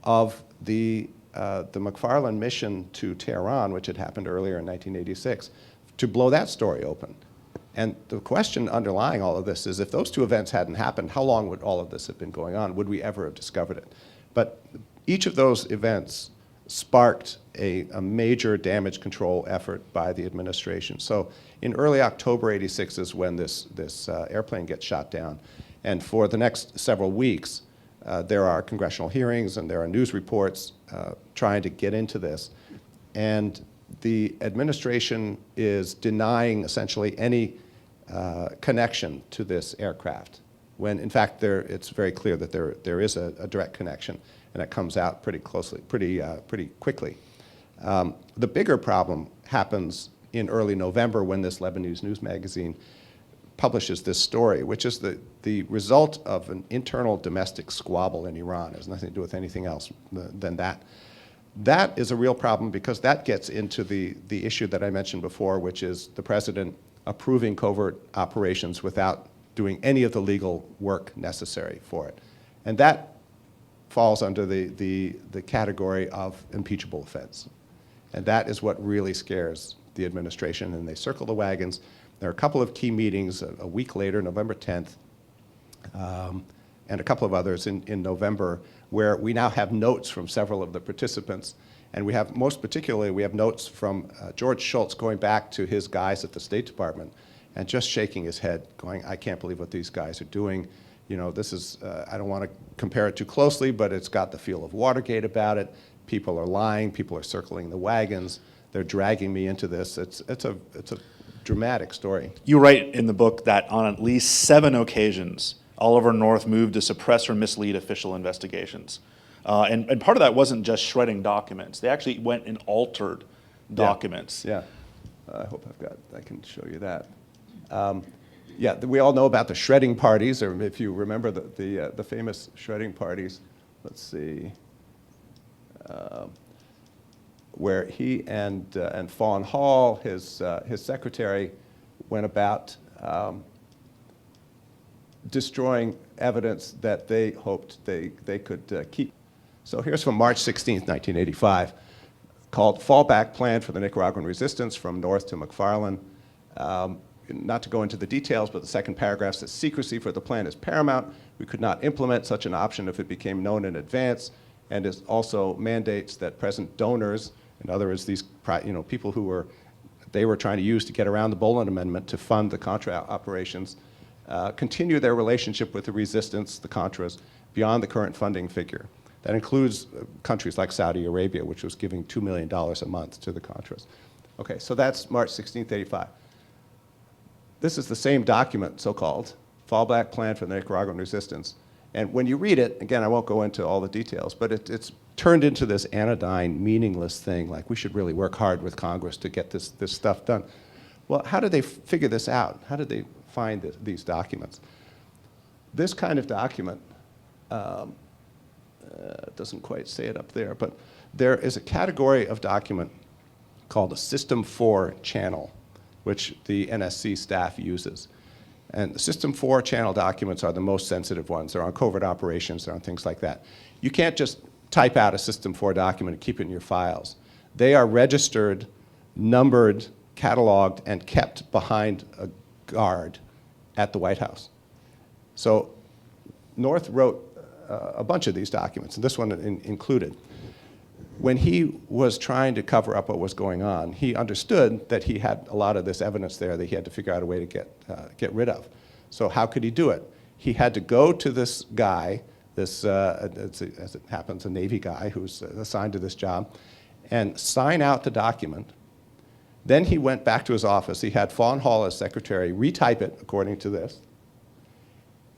of the McFarlane mission to Tehran, which had happened earlier in 1986, to blow that story open. And the question underlying all of this is, if those 2 events hadn't happened, how long would all of this have been going on? Would we ever have discovered it? But each of those events sparked a major damage control effort by the administration. So in early October '86 is when this airplane gets shot down. And for the next several weeks, there are congressional hearings and there are news reports trying to get into this. And the administration is denying essentially any connection to this aircraft, when in fact it's very clear that there is a direct connection, and it comes out pretty quickly. The bigger problem happens in early November when this Lebanese news magazine publishes this story, which is the result of an internal domestic squabble in Iran. It has nothing to do with anything else than that. That is a real problem because that gets into the issue that I mentioned before, which is the president approving covert operations without doing any of the legal work necessary for it. And that falls under the category of impeachable offense. And that is what really scares the administration, and they circle the wagons. There are a couple of key meetings a week later, November 10th, and a couple of others in November, where we now have notes from several of the participants. And we have, most particularly, we have notes from George Shultz going back to his guys at the State Department and just shaking his head, going, I can't believe what these guys are doing. This is, I don't want to compare it too closely, but it's got the feel of Watergate about it. People are lying, people are circling the wagons, they're dragging me into this. It's a dramatic story. You write in the book that on at least 7 occasions, Oliver North moved to suppress or mislead official investigations. And part of that wasn't just shredding documents. They actually went and altered documents. Yeah. I hope I can show you that. Yeah, we all know about the shredding parties, or if you remember the famous shredding parties. Let's see, where he and Fawn Hall, his secretary, went about destroying evidence that they hoped they could keep. So here's from March 16th, 1985, called Fallback Plan for the Nicaraguan Resistance from North to McFarland. Not to go into the details, but the second paragraph says, secrecy for the plan is paramount. We could not implement such an option if it became known in advance, and it also mandates that present donors, in other words, these people who they were trying to use to get around the Boland Amendment to fund the Contra operations, continue their relationship with the resistance, the Contras, beyond the current funding figure. That includes countries like Saudi Arabia, which was giving $2 million a month to the Contras. Okay, so that's March 16th, 85. This is the same document, so-called, Fallback Plan for the Nicaraguan Resistance. And when you read it, again, I won't go into all the details, but it's turned into this anodyne, meaningless thing, like we should really work hard with Congress to get this stuff done. Well, how did they figure this out? How did they find these documents? This kind of document, doesn't quite say it up there, but there is a category of document called a System 4 channel, which the NSC staff uses. And the System 4 channel documents are the most sensitive ones. They're on covert operations, they're on things like that. You can't just type out a System 4 document and keep it in your files. They are registered, numbered, cataloged, and kept behind a guard at the White House. So North wrote a bunch of these documents, and this one included. When he was trying to cover up what was going on, he understood that he had a lot of this evidence there that he had to figure out a way to get rid of. So how could he do it? He had to go to this guy, as it happens, a Navy guy who's assigned to this job, and sign out the document. Then he went back to his office. He had Fawn Hall as secretary retype it according to this,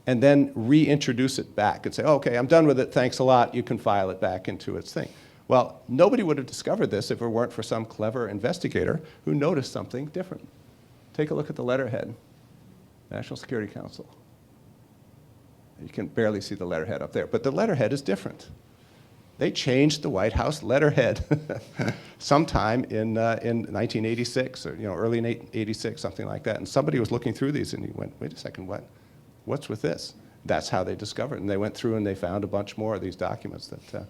and then reintroduce it back and say, oh, okay, I'm done with it, thanks a lot, you can file it back into its thing. Well, nobody would have discovered this if it weren't for some clever investigator who noticed something different. Take a look at the letterhead, National Security Council. You can barely see the letterhead up there, but the letterhead is different. They changed the White House letterhead sometime in 1986 or early in 86, something like that. And somebody was looking through these and he went, wait a second, what's with this? That's how they discovered it. And they went through and they found a bunch more of these documents that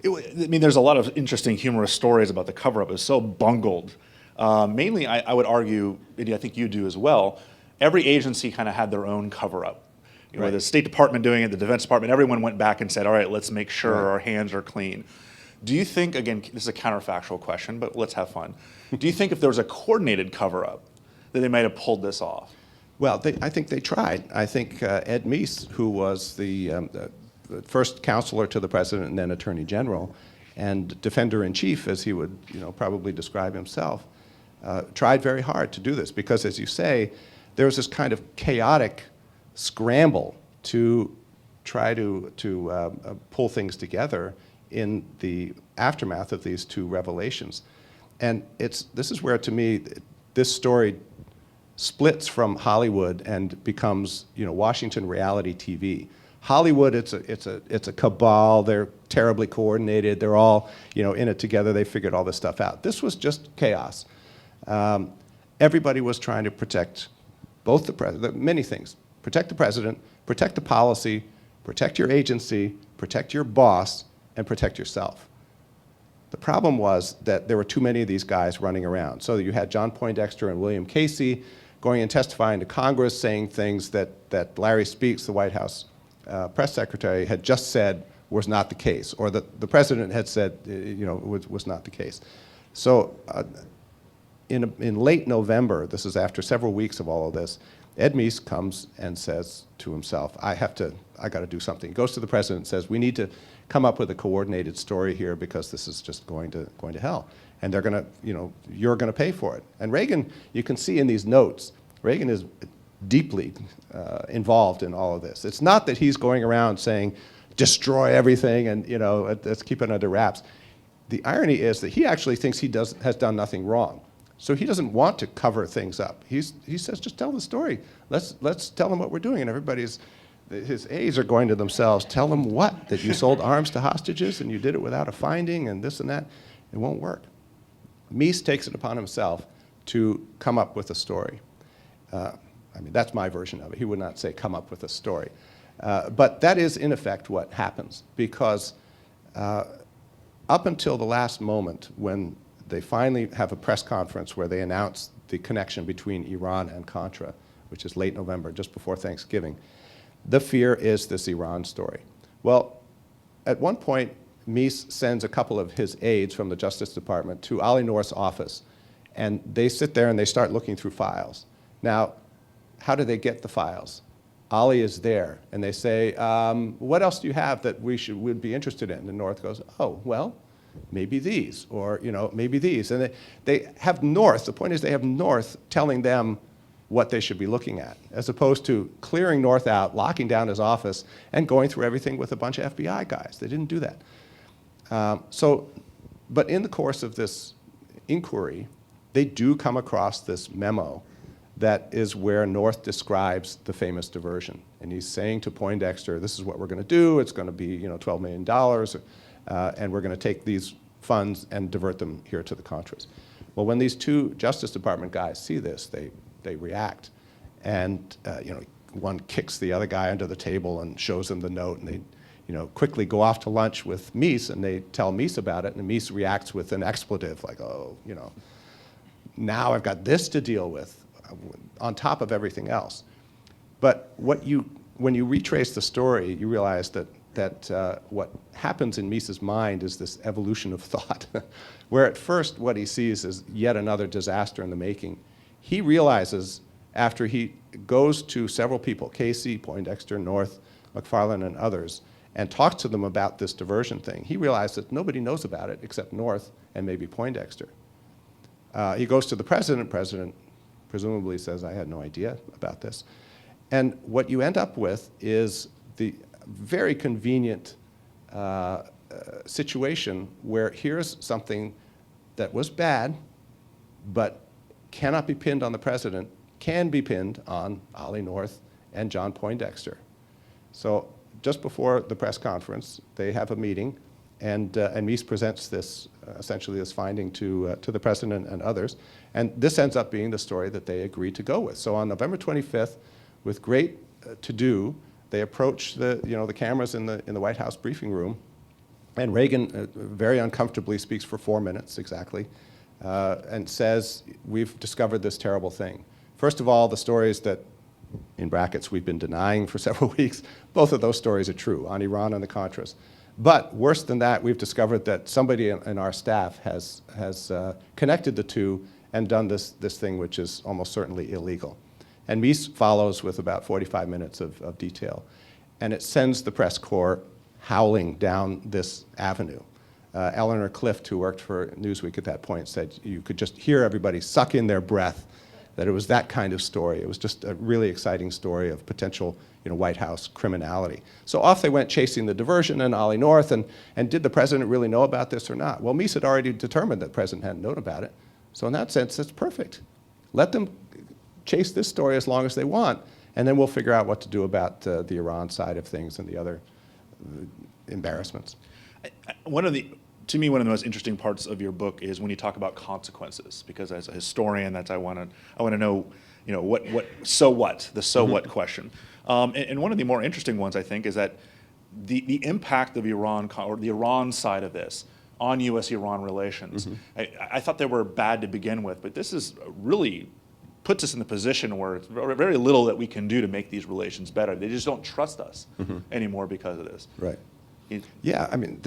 there's a lot of interesting humorous stories about the cover-up. It's so bungled. Mainly, I would argue, and I think you do as well, every agency kind of had their own cover-up. Right. The State Department doing it, the Defense Department, everyone went back and said, all right, let's make sure our hands are clean. Do you think, again, this is a counterfactual question, but let's have fun. Do you think if there was a coordinated cover-up that they might have pulled this off? Well, I think they tried. I think Ed Meese, who was the first counselor to the president and then attorney general, and defender-in-chief, as he would probably describe himself, tried very hard to do this because, as you say, there was this kind of chaotic scramble to try to pull things together in the aftermath of these two revelations. And this is where, to me, this story splits from Hollywood and becomes Washington reality TV. Hollywood, it's a cabal. They're terribly coordinated. They're all in it together. They figured all this stuff out. This was just chaos. Everybody was trying to protect both the president, many things. Protect the president, protect the policy, protect your agency, protect your boss, and protect yourself. The problem was that there were too many of these guys running around. So you had John Poindexter and William Casey going and testifying to Congress, saying things that Larry Speakes, the White House press secretary, had just said was not the case, or that the president had said was not the case. So in late November, this is after several weeks of all of this, Ed Meese comes and says to himself, I got to do something. He goes to the president and says, we need to come up with a coordinated story here because this is just going to hell. And they're going to, you're going to pay for it. And Reagan, you can see in these notes, Reagan is deeply involved in all of this. It's not that he's going around saying, destroy everything and, let's keep it under wraps. The irony is that he actually thinks he has done nothing wrong. So he doesn't want to cover things up. He says, just tell the story. Let's tell them what we're doing. And his aides are going to themselves, tell them what? That you sold arms to hostages and you did it without a finding and this and that? It won't work. Meese takes it upon himself to come up with a story. I mean, that's my version of it. He would not say come up with a story. But that is, in effect, what happens, because up until the last moment when they finally have a press conference where they announce the connection between Iran and Contra, which is late November, just before Thanksgiving, the fear is this Iran story. Well, at one point, Meese sends a couple of his aides from the Justice Department to Ali North's office, and they sit there and they start looking through files. Now, how do they get the files? Ali is there, and they say, what else do you have that would be interested in? And North goes, oh, well, maybe these, or maybe these. And they have North, the point is they have North telling them what they should be looking at, as opposed to clearing North out, locking down his office, and going through everything with a bunch of FBI guys. They didn't do that. But in the course of this inquiry, they do come across this memo that is where North describes the famous diversion. And he's saying to Poindexter, this is what we're going to do. It's going to be $12 million, and we're going to take these funds and divert them here to the Contras. Well, when these two Justice Department guys see this, they react. And one kicks the other guy under the table and shows him the note, and they quickly go off to lunch with Meese, and they tell Meese about it, and Meese reacts with an expletive, like, oh, now I've got this to deal with, on top of everything else. But when you retrace the story, you realize that what happens in Meese's mind is this evolution of thought, where at first what he sees is yet another disaster in the making. He realizes, after he goes to several people, Casey, Poindexter, North, McFarlane, and others, and talks to them about this diversion thing, he realized that nobody knows about it except North and maybe Poindexter. He goes to the president. President presumably says, I had no idea about this. And what you end up with is the very convenient situation where here's something that was bad, but cannot be pinned on the president, can be pinned on Ali North and John Poindexter. So just before the press conference, they have a meeting, and Meese presents this, essentially this finding to the president and others. And this ends up being the story that they agreed to go with. So on November 25th, with great to-do, they approach the cameras in the White House briefing room, and Reagan very uncomfortably speaks for 4 minutes exactly, and says, we've discovered this terrible thing. First of all, the stories that, in brackets, we've been denying for several weeks, both of those stories are true, on Iran and the Contras. But worse than that, we've discovered that somebody in our staff has connected the two and done this thing which is almost certainly illegal. And Meese follows with about 45 minutes of detail. And it sends the press corps howling down this avenue. Eleanor Clift, who worked for Newsweek at that point, said you could just hear everybody suck in their breath, that it was that kind of story. It was just a really exciting story of potential White House criminality. So off they went chasing the diversion and Ali North, and did the president really know about this or not? Well, Meese had already determined that the president hadn't known about it. So in that sense, it's perfect. Let them chase this story as long as they want, and then we'll figure out what to do about the Iran side of things and the other embarrassments. To me, one of the most interesting parts of your book is when you talk about consequences, because as a historian, I want to know, the so what question. And one of the more interesting ones, I think, is that the impact of Iran, or the Iran side of this, on U.S.-Iran relations. I thought they were bad to begin with, but this is really puts us in the position where it's very little that we can do to make these relations better. They just don't trust us anymore because of this. Right. Yeah, I mean,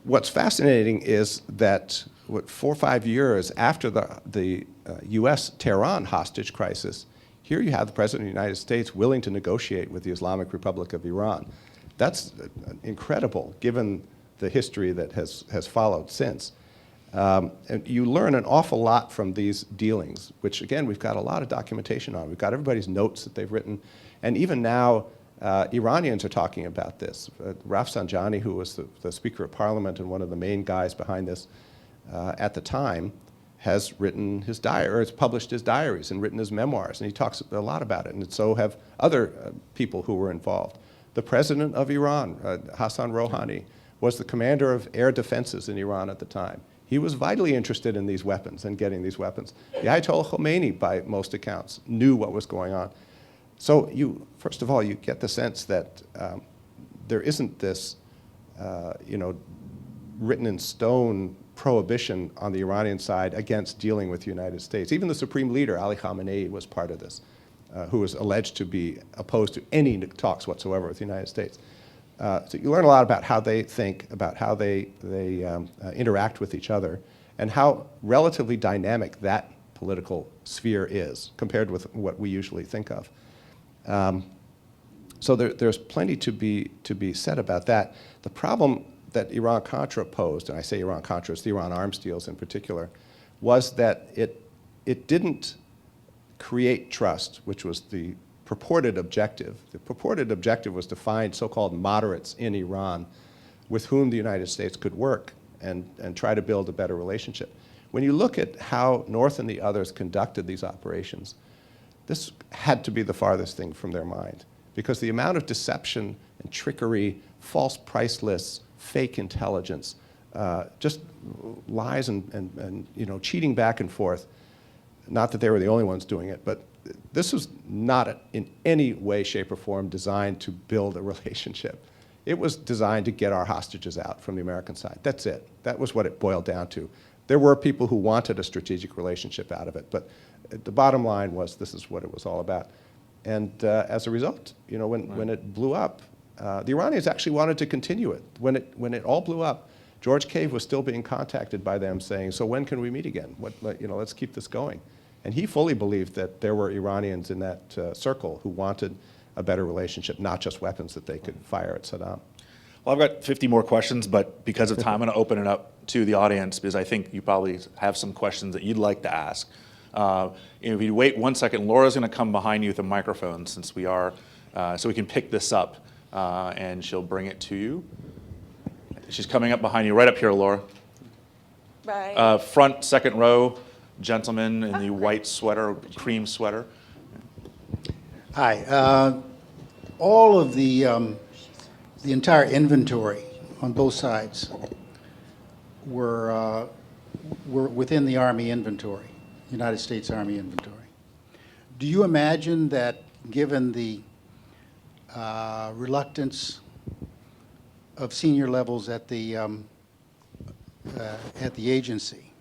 what's fascinating is that 4 or 5 years after the U.S. Tehran hostage crisis, here you have the President of the United States willing to negotiate with the Islamic Republic of Iran. That's incredible, given the history that has followed since. And you learn an awful lot from these dealings, which, again, we've got a lot of documentation on. We've got everybody's notes that they've written. And even now, Iranians are talking about this. Rafsanjani, who was the Speaker of Parliament and one of the main guys behind this at the time, has written his diary, or has published his diaries and written his memoirs, and he talks a lot about it, and so have other people who were involved. The president of Iran, Hassan Rouhani, was the commander of air defenses in Iran at the time. He was vitally interested in these weapons and getting these weapons. The Ayatollah Khomeini, by most accounts, knew what was going on. So first of all, you get the sense that there isn't this, written in stone prohibition on the Iranian side against dealing with the United States. Even the supreme leader, Ali Khamenei, was part of this, who was alleged to be opposed to any talks whatsoever with the United States. So you learn a lot about how they think, about how they interact with each other, and how relatively dynamic that political sphere is compared with what we usually think of. So there's plenty to be said about that. The problem that Iran-Contra posed, and I say Iran-Contra, it's the Iran arms deals in particular, was that it didn't create trust, which was the purported objective. The purported objective was to find so-called moderates in Iran with whom the United States could work and try to build a better relationship. When you look at how North and the others conducted these operations, this had to be the farthest thing from their mind, because the amount of deception and trickery, false price lists, fake intelligence, just lies and cheating back and forth. Not that they were the only ones doing it, but this was not in any way, shape, or form designed to build a relationship. It was designed to get our hostages out from the American side. That's it. That was what it boiled down to. There were people who wanted a strategic relationship out of it, but the bottom line was this is what it was all about. And as a result, when it blew up, the Iranians actually wanted to continue it. When it all blew up, George Cave was still being contacted by them saying, so when can we meet again? Let's keep this going. And he fully believed that there were Iranians in that circle who wanted a better relationship, not just weapons that they could fire at Saddam. Well, I've got 50 more questions, but because of time, I'm going to open it up to the audience because I think you probably have some questions that you'd like to ask. If you wait 1 second, Laura's going to come behind you with a microphone since we are, so we can pick this up, and she'll bring it to you. She's coming up behind you, right up here, Laura. Right. Front, second row, gentleman in the white sweater, cream sweater. Hi. All of the entire inventory on both sides were within the Army inventory, United States Army inventory. Do you imagine that, given the reluctance of senior levels at the agency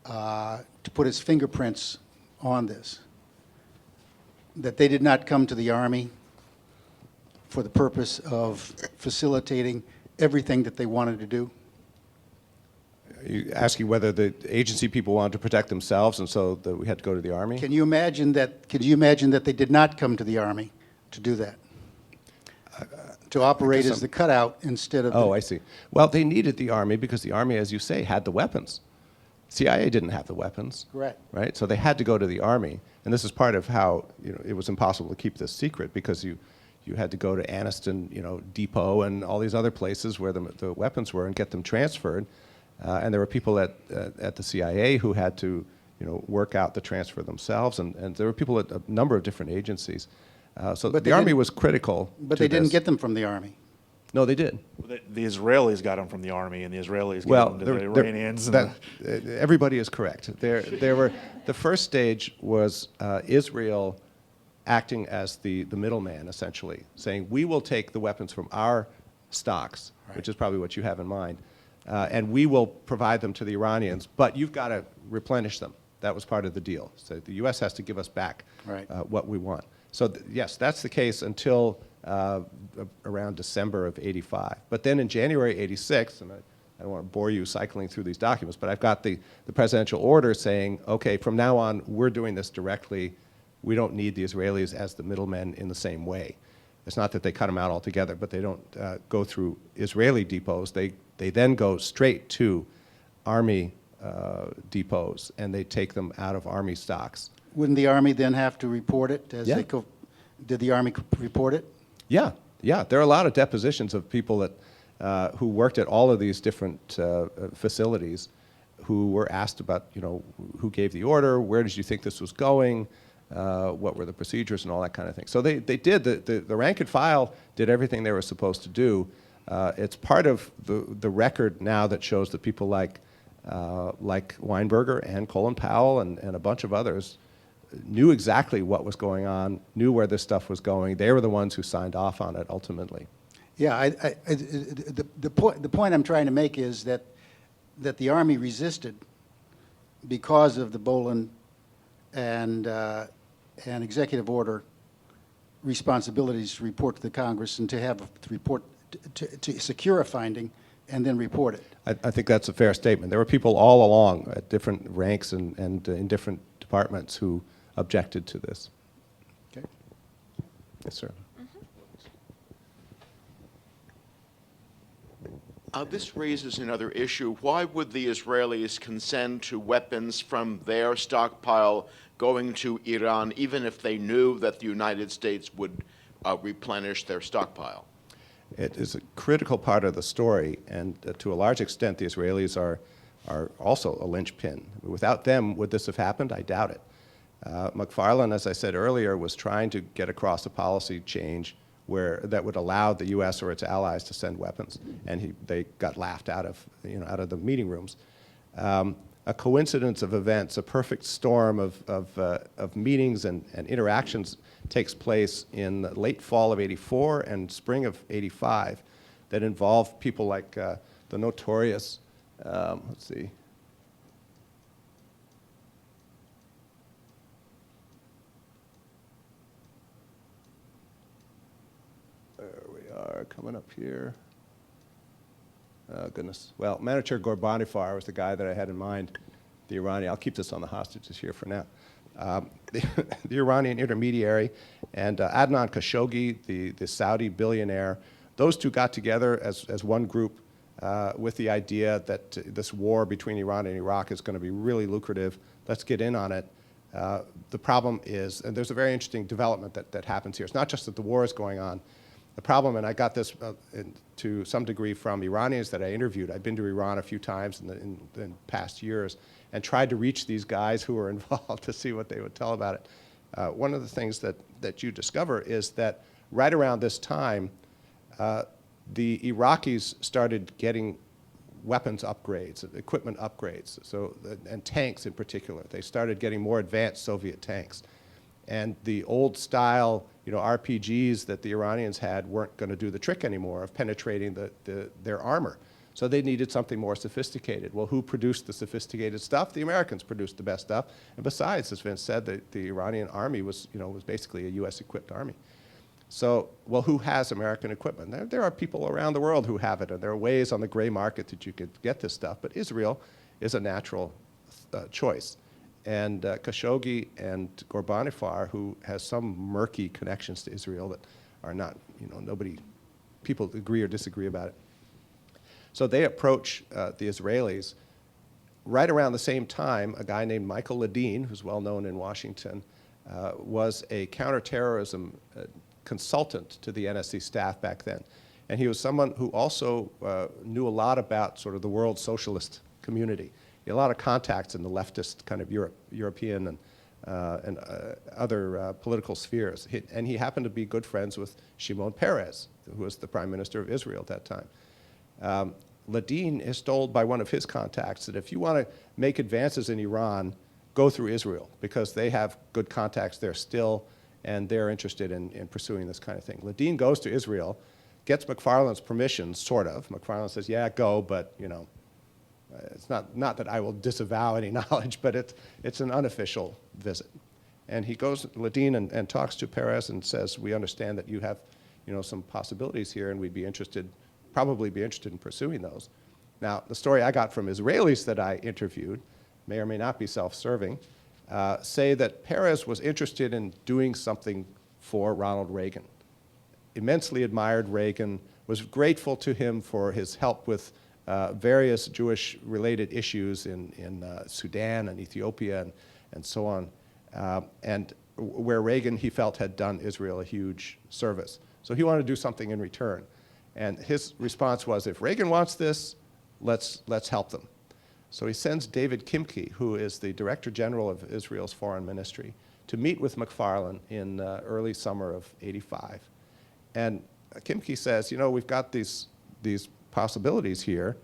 to put its fingerprints on this, that they did not come to the Army for the purpose of facilitating everything that they wanted to do? Are you asking whether the agency people wanted to protect themselves and so that we had to go to the Army? Can you imagine that? Could you imagine that they did not come to the Army to do that? To operate as the cutout instead of Oh, I see. Well, they needed the Army because the Army, as you say, had the weapons. CIA didn't have the weapons. Correct. Right? So they had to go to the Army. And this is part of how it was impossible to keep this secret, because you had to go to Anniston Depot and all these other places where the weapons were and get them transferred. And there were people at the CIA who had to work out the transfer themselves. And there were people at a number of different agencies. So the Army was critical. But they didn't get them from the Army. No, they did. Well, the Israelis got them from the Army, and the Israelis got them to the Iranians. Everybody is correct. There were the first stage was Israel acting as the middleman, essentially, saying we will take the weapons from our stocks, right, which is probably what you have in mind, and we will provide them to the Iranians, but you've got to replenish them. That was part of the deal. So the U.S. has to give us back what we want. So yes, that's the case until around December of '85. But then in January '86, and I don't want to bore you cycling through these documents, but I've got the presidential order saying, okay, from now on, we're doing this directly. We don't need the Israelis as the middlemen in the same way. It's not that they cut them out altogether, but they don't go through Israeli depots. They then go straight to Army depots, and they take them out of Army stocks. Wouldn't the Army then have to report it as they go? Did the Army report it? Yeah. There are a lot of depositions of people that who worked at all of these different facilities, who were asked about, who gave the order, where did you think this was going, what were the procedures and all that kind of thing. So they did, the rank and file did everything they were supposed to do. It's part of the record now that shows that people like Weinberger and Colin Powell and a bunch of others knew exactly what was going on, knew where this stuff was going. They were the ones who signed off on it ultimately. Yeah, the point I'm trying to make is that the Army resisted because of the Boland and executive order responsibilities to report to the Congress and to have to report to secure a finding and then report it. I think that's a fair statement. There were people all along at different ranks and in different departments who objected to this. Okay. Yes, sir. This raises another issue. Why would the Israelis consent to weapons from their stockpile going to Iran, even if they knew that the United States would replenish their stockpile? It is a critical part of the story, and to a large extent, the Israelis are also a linchpin. Without them, would this have happened? I doubt it. McFarlane, as I said earlier, was trying to get across a policy change that would allow the U.S. or its allies to send weapons, and they got laughed out of the meeting rooms. A coincidence of events, a perfect storm of meetings and interactions takes place in the late fall of '84 and spring of '85 that involve people like the notorious, let's see, coming up here. Oh, goodness. Well, Manager Ghorbanifar was the guy that I had in mind, the Iranian. I'll keep this on the hostages here for now. The Iranian intermediary and Adnan Khashoggi, the Saudi billionaire, those two got together as one group with the idea that this war between Iran and Iraq is going to be really lucrative. Let's get in on it. The problem is, and there's a very interesting development that happens here. It's not just that the war is going on. The problem, and I got this to some degree from Iranians that I interviewed. I've been to Iran a few times in past years and tried to reach these guys who were involved to see what they would tell about it. One of the things that you discover is that right around this time, the Iraqis started getting weapons upgrades, equipment upgrades, and tanks in particular. They started getting more advanced Soviet tanks. And the old style, RPGs that the Iranians had weren't going to do the trick anymore of penetrating their armor. So they needed something more sophisticated. Well, who produced the sophisticated stuff? The Americans produced the best stuff. And besides, as Vince said, the Iranian army was basically a U.S.-equipped army. So, well, who has American equipment? There are people around the world who have it, and there are ways on the gray market that you could get this stuff. But Israel is a natural choice. And Khashoggi and Ghorbanifar, who has some murky connections to Israel that are not, people agree or disagree about it. So they approach the Israelis. Right around the same time, a guy named Michael Ledeen, who's well known in Washington, was a counterterrorism consultant to the NSC staff back then. And he was someone who also knew a lot about sort of the world socialist community. He had a lot of contacts in the leftist kind of European and other political spheres. And he happened to be good friends with Shimon Peres, who was the prime minister of Israel at that time. Ledeen is told by one of his contacts that if you want to make advances in Iran, go through Israel, because they have good contacts there still, and they're interested in pursuing this kind of thing. Ledeen goes to Israel, gets McFarlane's permission, sort of. McFarlane says, yeah, go, but, it's not that I will disavow any knowledge, but it's an unofficial visit. And he goes, Ledeen, and talks to Peres and says, we understand that you have, some possibilities here, and we'd be interested, probably be interested in pursuing those. Now, the story I got from Israelis that I interviewed, may or may not be self-serving, say that Peres was interested in doing something for Ronald Reagan. Immensely admired Reagan, was grateful to him for his help with various Jewish-related issues in Sudan and Ethiopia and so on, and where Reagan, he felt, had done Israel a huge service. So he wanted to do something in return. And his response was, if Reagan wants this, let's help them. So he sends David Kimke, who is the Director General of Israel's Foreign Ministry, to meet with McFarlane in early summer of '85. And Kimke says, you know, we've got these possibilities here.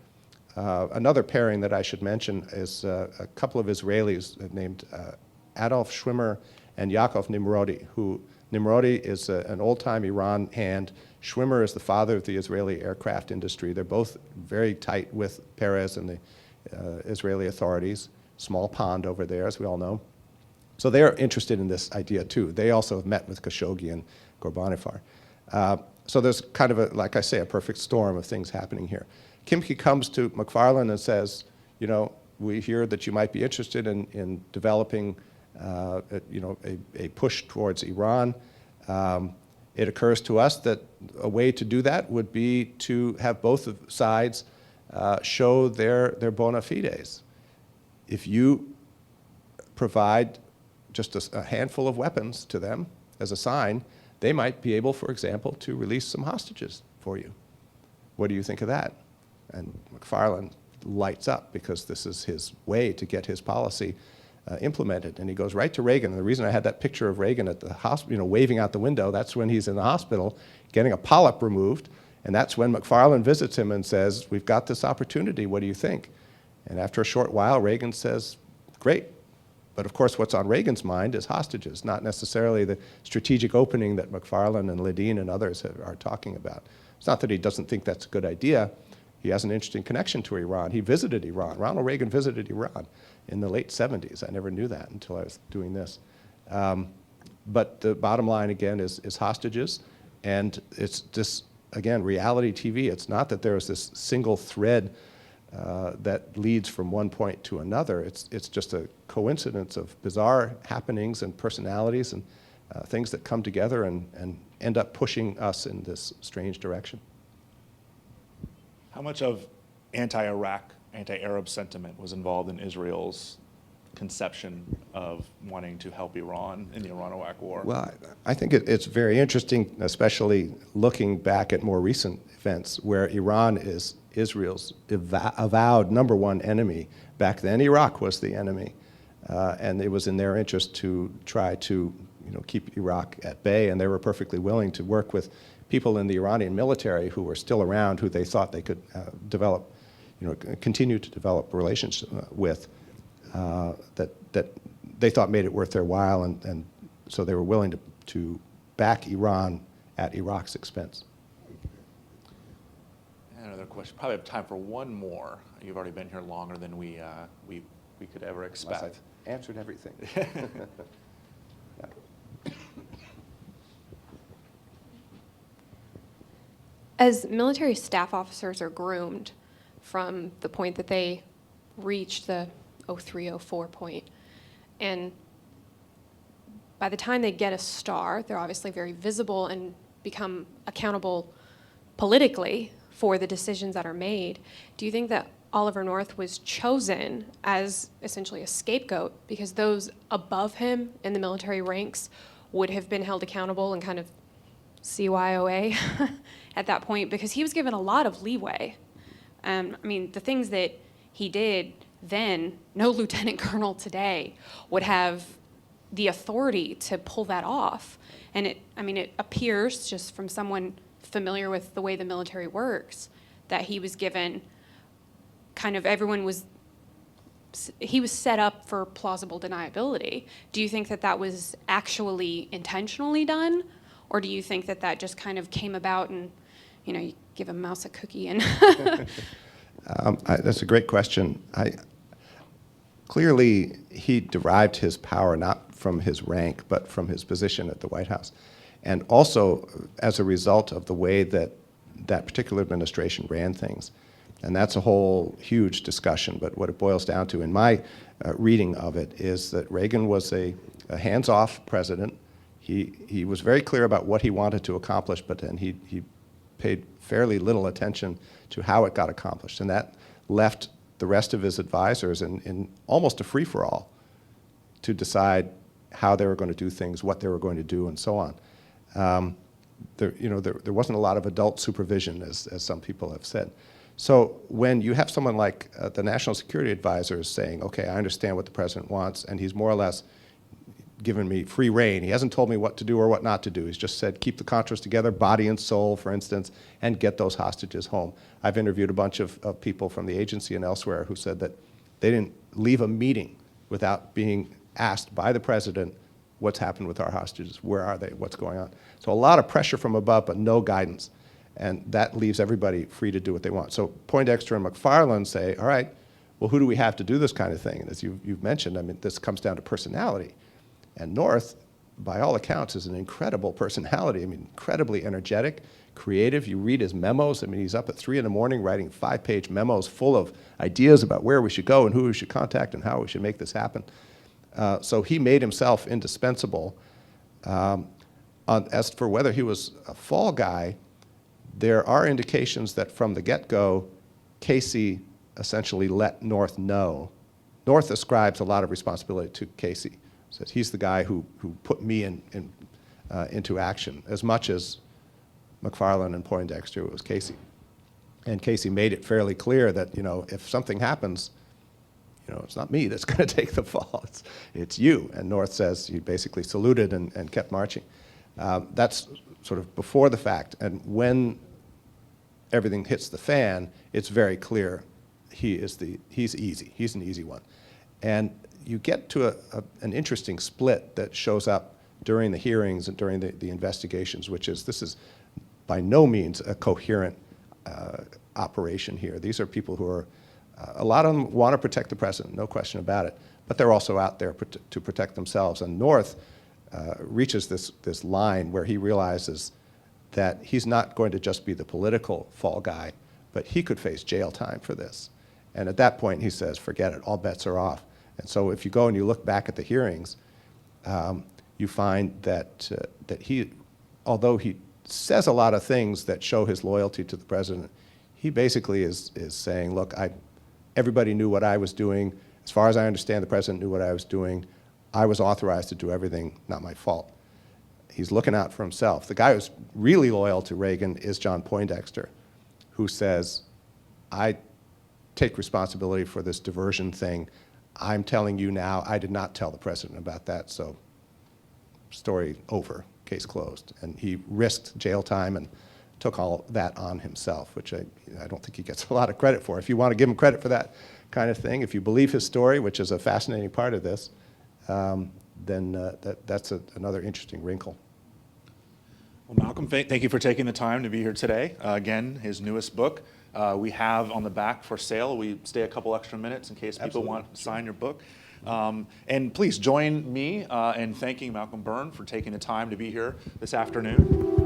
Another pairing that I should mention is a couple of Israelis named Adolf Schwimmer and Yaakov Nimrodi, who Nimrodi is an old-time Iran hand. Schwimmer is the father of the Israeli aircraft industry. They're both very tight with Peres and the Israeli authorities. Small pond over there, as we all know. So they're interested in this idea, too. They also have met with Khashoggi and Ghorbanifar. So there's kind of, like I say, a perfect storm of things happening here. Kimke comes to McFarlane and says, you know, we hear that you might be interested in developing a push towards Iran. It occurs to us that a way to do that would be to have both sides show their bona fides. If you provide just a handful of weapons to them as a sign, they might be able, for example, to release some hostages for you. What do you think of that? And McFarlane lights up because this is his way to get his policy implemented. And he goes right to Reagan. And the reason I had that picture of Reagan at the hospital, you know, waving out the window, that's when he's in the hospital getting a polyp removed. And that's when McFarlane visits him and says, we've got this opportunity, what do you think? And after a short while, Reagan says, great. But of course, what's on Reagan's mind is hostages, not necessarily the strategic opening that McFarlane and Ledeen and others are talking about. It's not that he doesn't think that's a good idea. He has an interesting connection to Iran. He visited Iran. Ronald Reagan visited Iran in the late 70s. I never knew that until I was doing this. But the bottom line, again, is hostages. And it's this, again, reality TV. It's not that there is this single thread that leads from one point to another. It's just a coincidence of bizarre happenings and personalities and things that come together and end up pushing us in this strange direction. How much of anti-Iraq, anti-Arab sentiment was involved in Israel's conception of wanting to help Iran in the Iran-Iraq war? Well, I think it's very interesting, especially looking back at more recent events where Iran is Israel's avowed #1 enemy. Back then, Iraq was the enemy, and it was in their interest to try to, you know, keep Iraq at bay, and they were perfectly willing to work with people in the Iranian military who were still around, who they thought they could develop, you know, continue to develop relations with, that they thought made it worth their while, and so they were willing to back Iran at Iraq's expense. Another question. Probably have time for one more. You've already been here longer than we could ever expect. I've answered everything. As military staff officers are groomed from the point that they reach the 0304 point, and by the time they get a star, they're obviously very visible and become accountable politically for the decisions that are made. Do you think that Oliver North was chosen as essentially a scapegoat because those above him in the military ranks would have been held accountable and kind of CYOA at that point, because he was given a lot of leeway? I mean, the things that he did then, no lieutenant colonel today would have the authority to pull that off. And it appears just from someone familiar with the way the military works that he was given kind of, he was set up for plausible deniability. Do you think that that was actually intentionally done? Or do you think that that just kind of came about and, you know, you give a mouse a cookie and... That's a great question. Clearly, he derived his power not from his rank, but from his position at the White House. And also as a result of the way that that particular administration ran things. And that's a whole huge discussion, but what it boils down to in my reading of it is that Reagan was a hands-off president. He was very clear about what he wanted to accomplish, but then he paid fairly little attention to how it got accomplished. And that left the rest of his advisors in almost a free-for-all to decide how they were going to do things, what they were going to do, and so on. There wasn't a lot of adult supervision, as some people have said. So when you have someone like the National Security Advisor is saying, okay, I understand what the president wants, and he's more or less given me free rein. He hasn't told me what to do or what not to do. He's just said, keep the Contras together, body and soul, for instance, and get those hostages home. I've interviewed a bunch of people from the agency and elsewhere who said that they didn't leave a meeting without being asked by the president, what's happened with our hostages? Where are they? What's going on? So a lot of pressure from above, but no guidance. And that leaves everybody free to do what they want. So Poindexter and McFarland say, all right, well, who do we have to do this kind of thing? And as you've mentioned, I mean, this comes down to personality. And North, by all accounts, is an incredible personality. I mean, incredibly energetic, creative. You read his memos. I mean, he's up at 3 in the morning writing 5-page memos full of ideas about where we should go and who we should contact and how we should make this happen. So he made himself indispensable. As for whether he was a fall guy, there are indications that from the get-go, Casey essentially let North know. North ascribes a lot of responsibility to Casey. Says he's the guy who put me into action, as much as McFarland and Poindexter was Casey. And Casey made it fairly clear that, you know, if something happens, you know, it's not me that's going to take the fall. It's you. And North says he basically saluted and kept marching. That's sort of before the fact. And when everything hits the fan, it's very clear he's easy. He's an easy one. And you get to an interesting split that shows up during the hearings and during the investigations, which is this is by no means a coherent operation here. These are people who are, a lot of them want to protect the president, no question about it, but they're also out there to protect themselves. And North reaches this line where he realizes that he's not going to just be the political fall guy, but he could face jail time for this. And at that point, he says, forget it, all bets are off. And so if you go and you look back at the hearings, you find that he, although he says a lot of things that show his loyalty to the president, he basically is saying, look, everybody knew what I was doing. As far as I understand, the president knew what I was doing. I was authorized to do everything, not my fault. He's looking out for himself. The guy who's really loyal to Reagan is John Poindexter, who says, I take responsibility for this diversion thing. I'm telling you now, I did not tell the president about that, so story over, case closed. And he risked jail time and took all that on himself, which I don't think he gets a lot of credit for. If you want to give him credit for that kind of thing, if you believe his story, which is a fascinating part of this, then that's another interesting wrinkle. Well, Malcolm, thank you for taking the time to be here today. Again, his newest book. We have on the back for sale. We stay a couple extra minutes in case people want to sign your book. And please join me in thanking Malcolm Byrne for taking the time to be here this afternoon.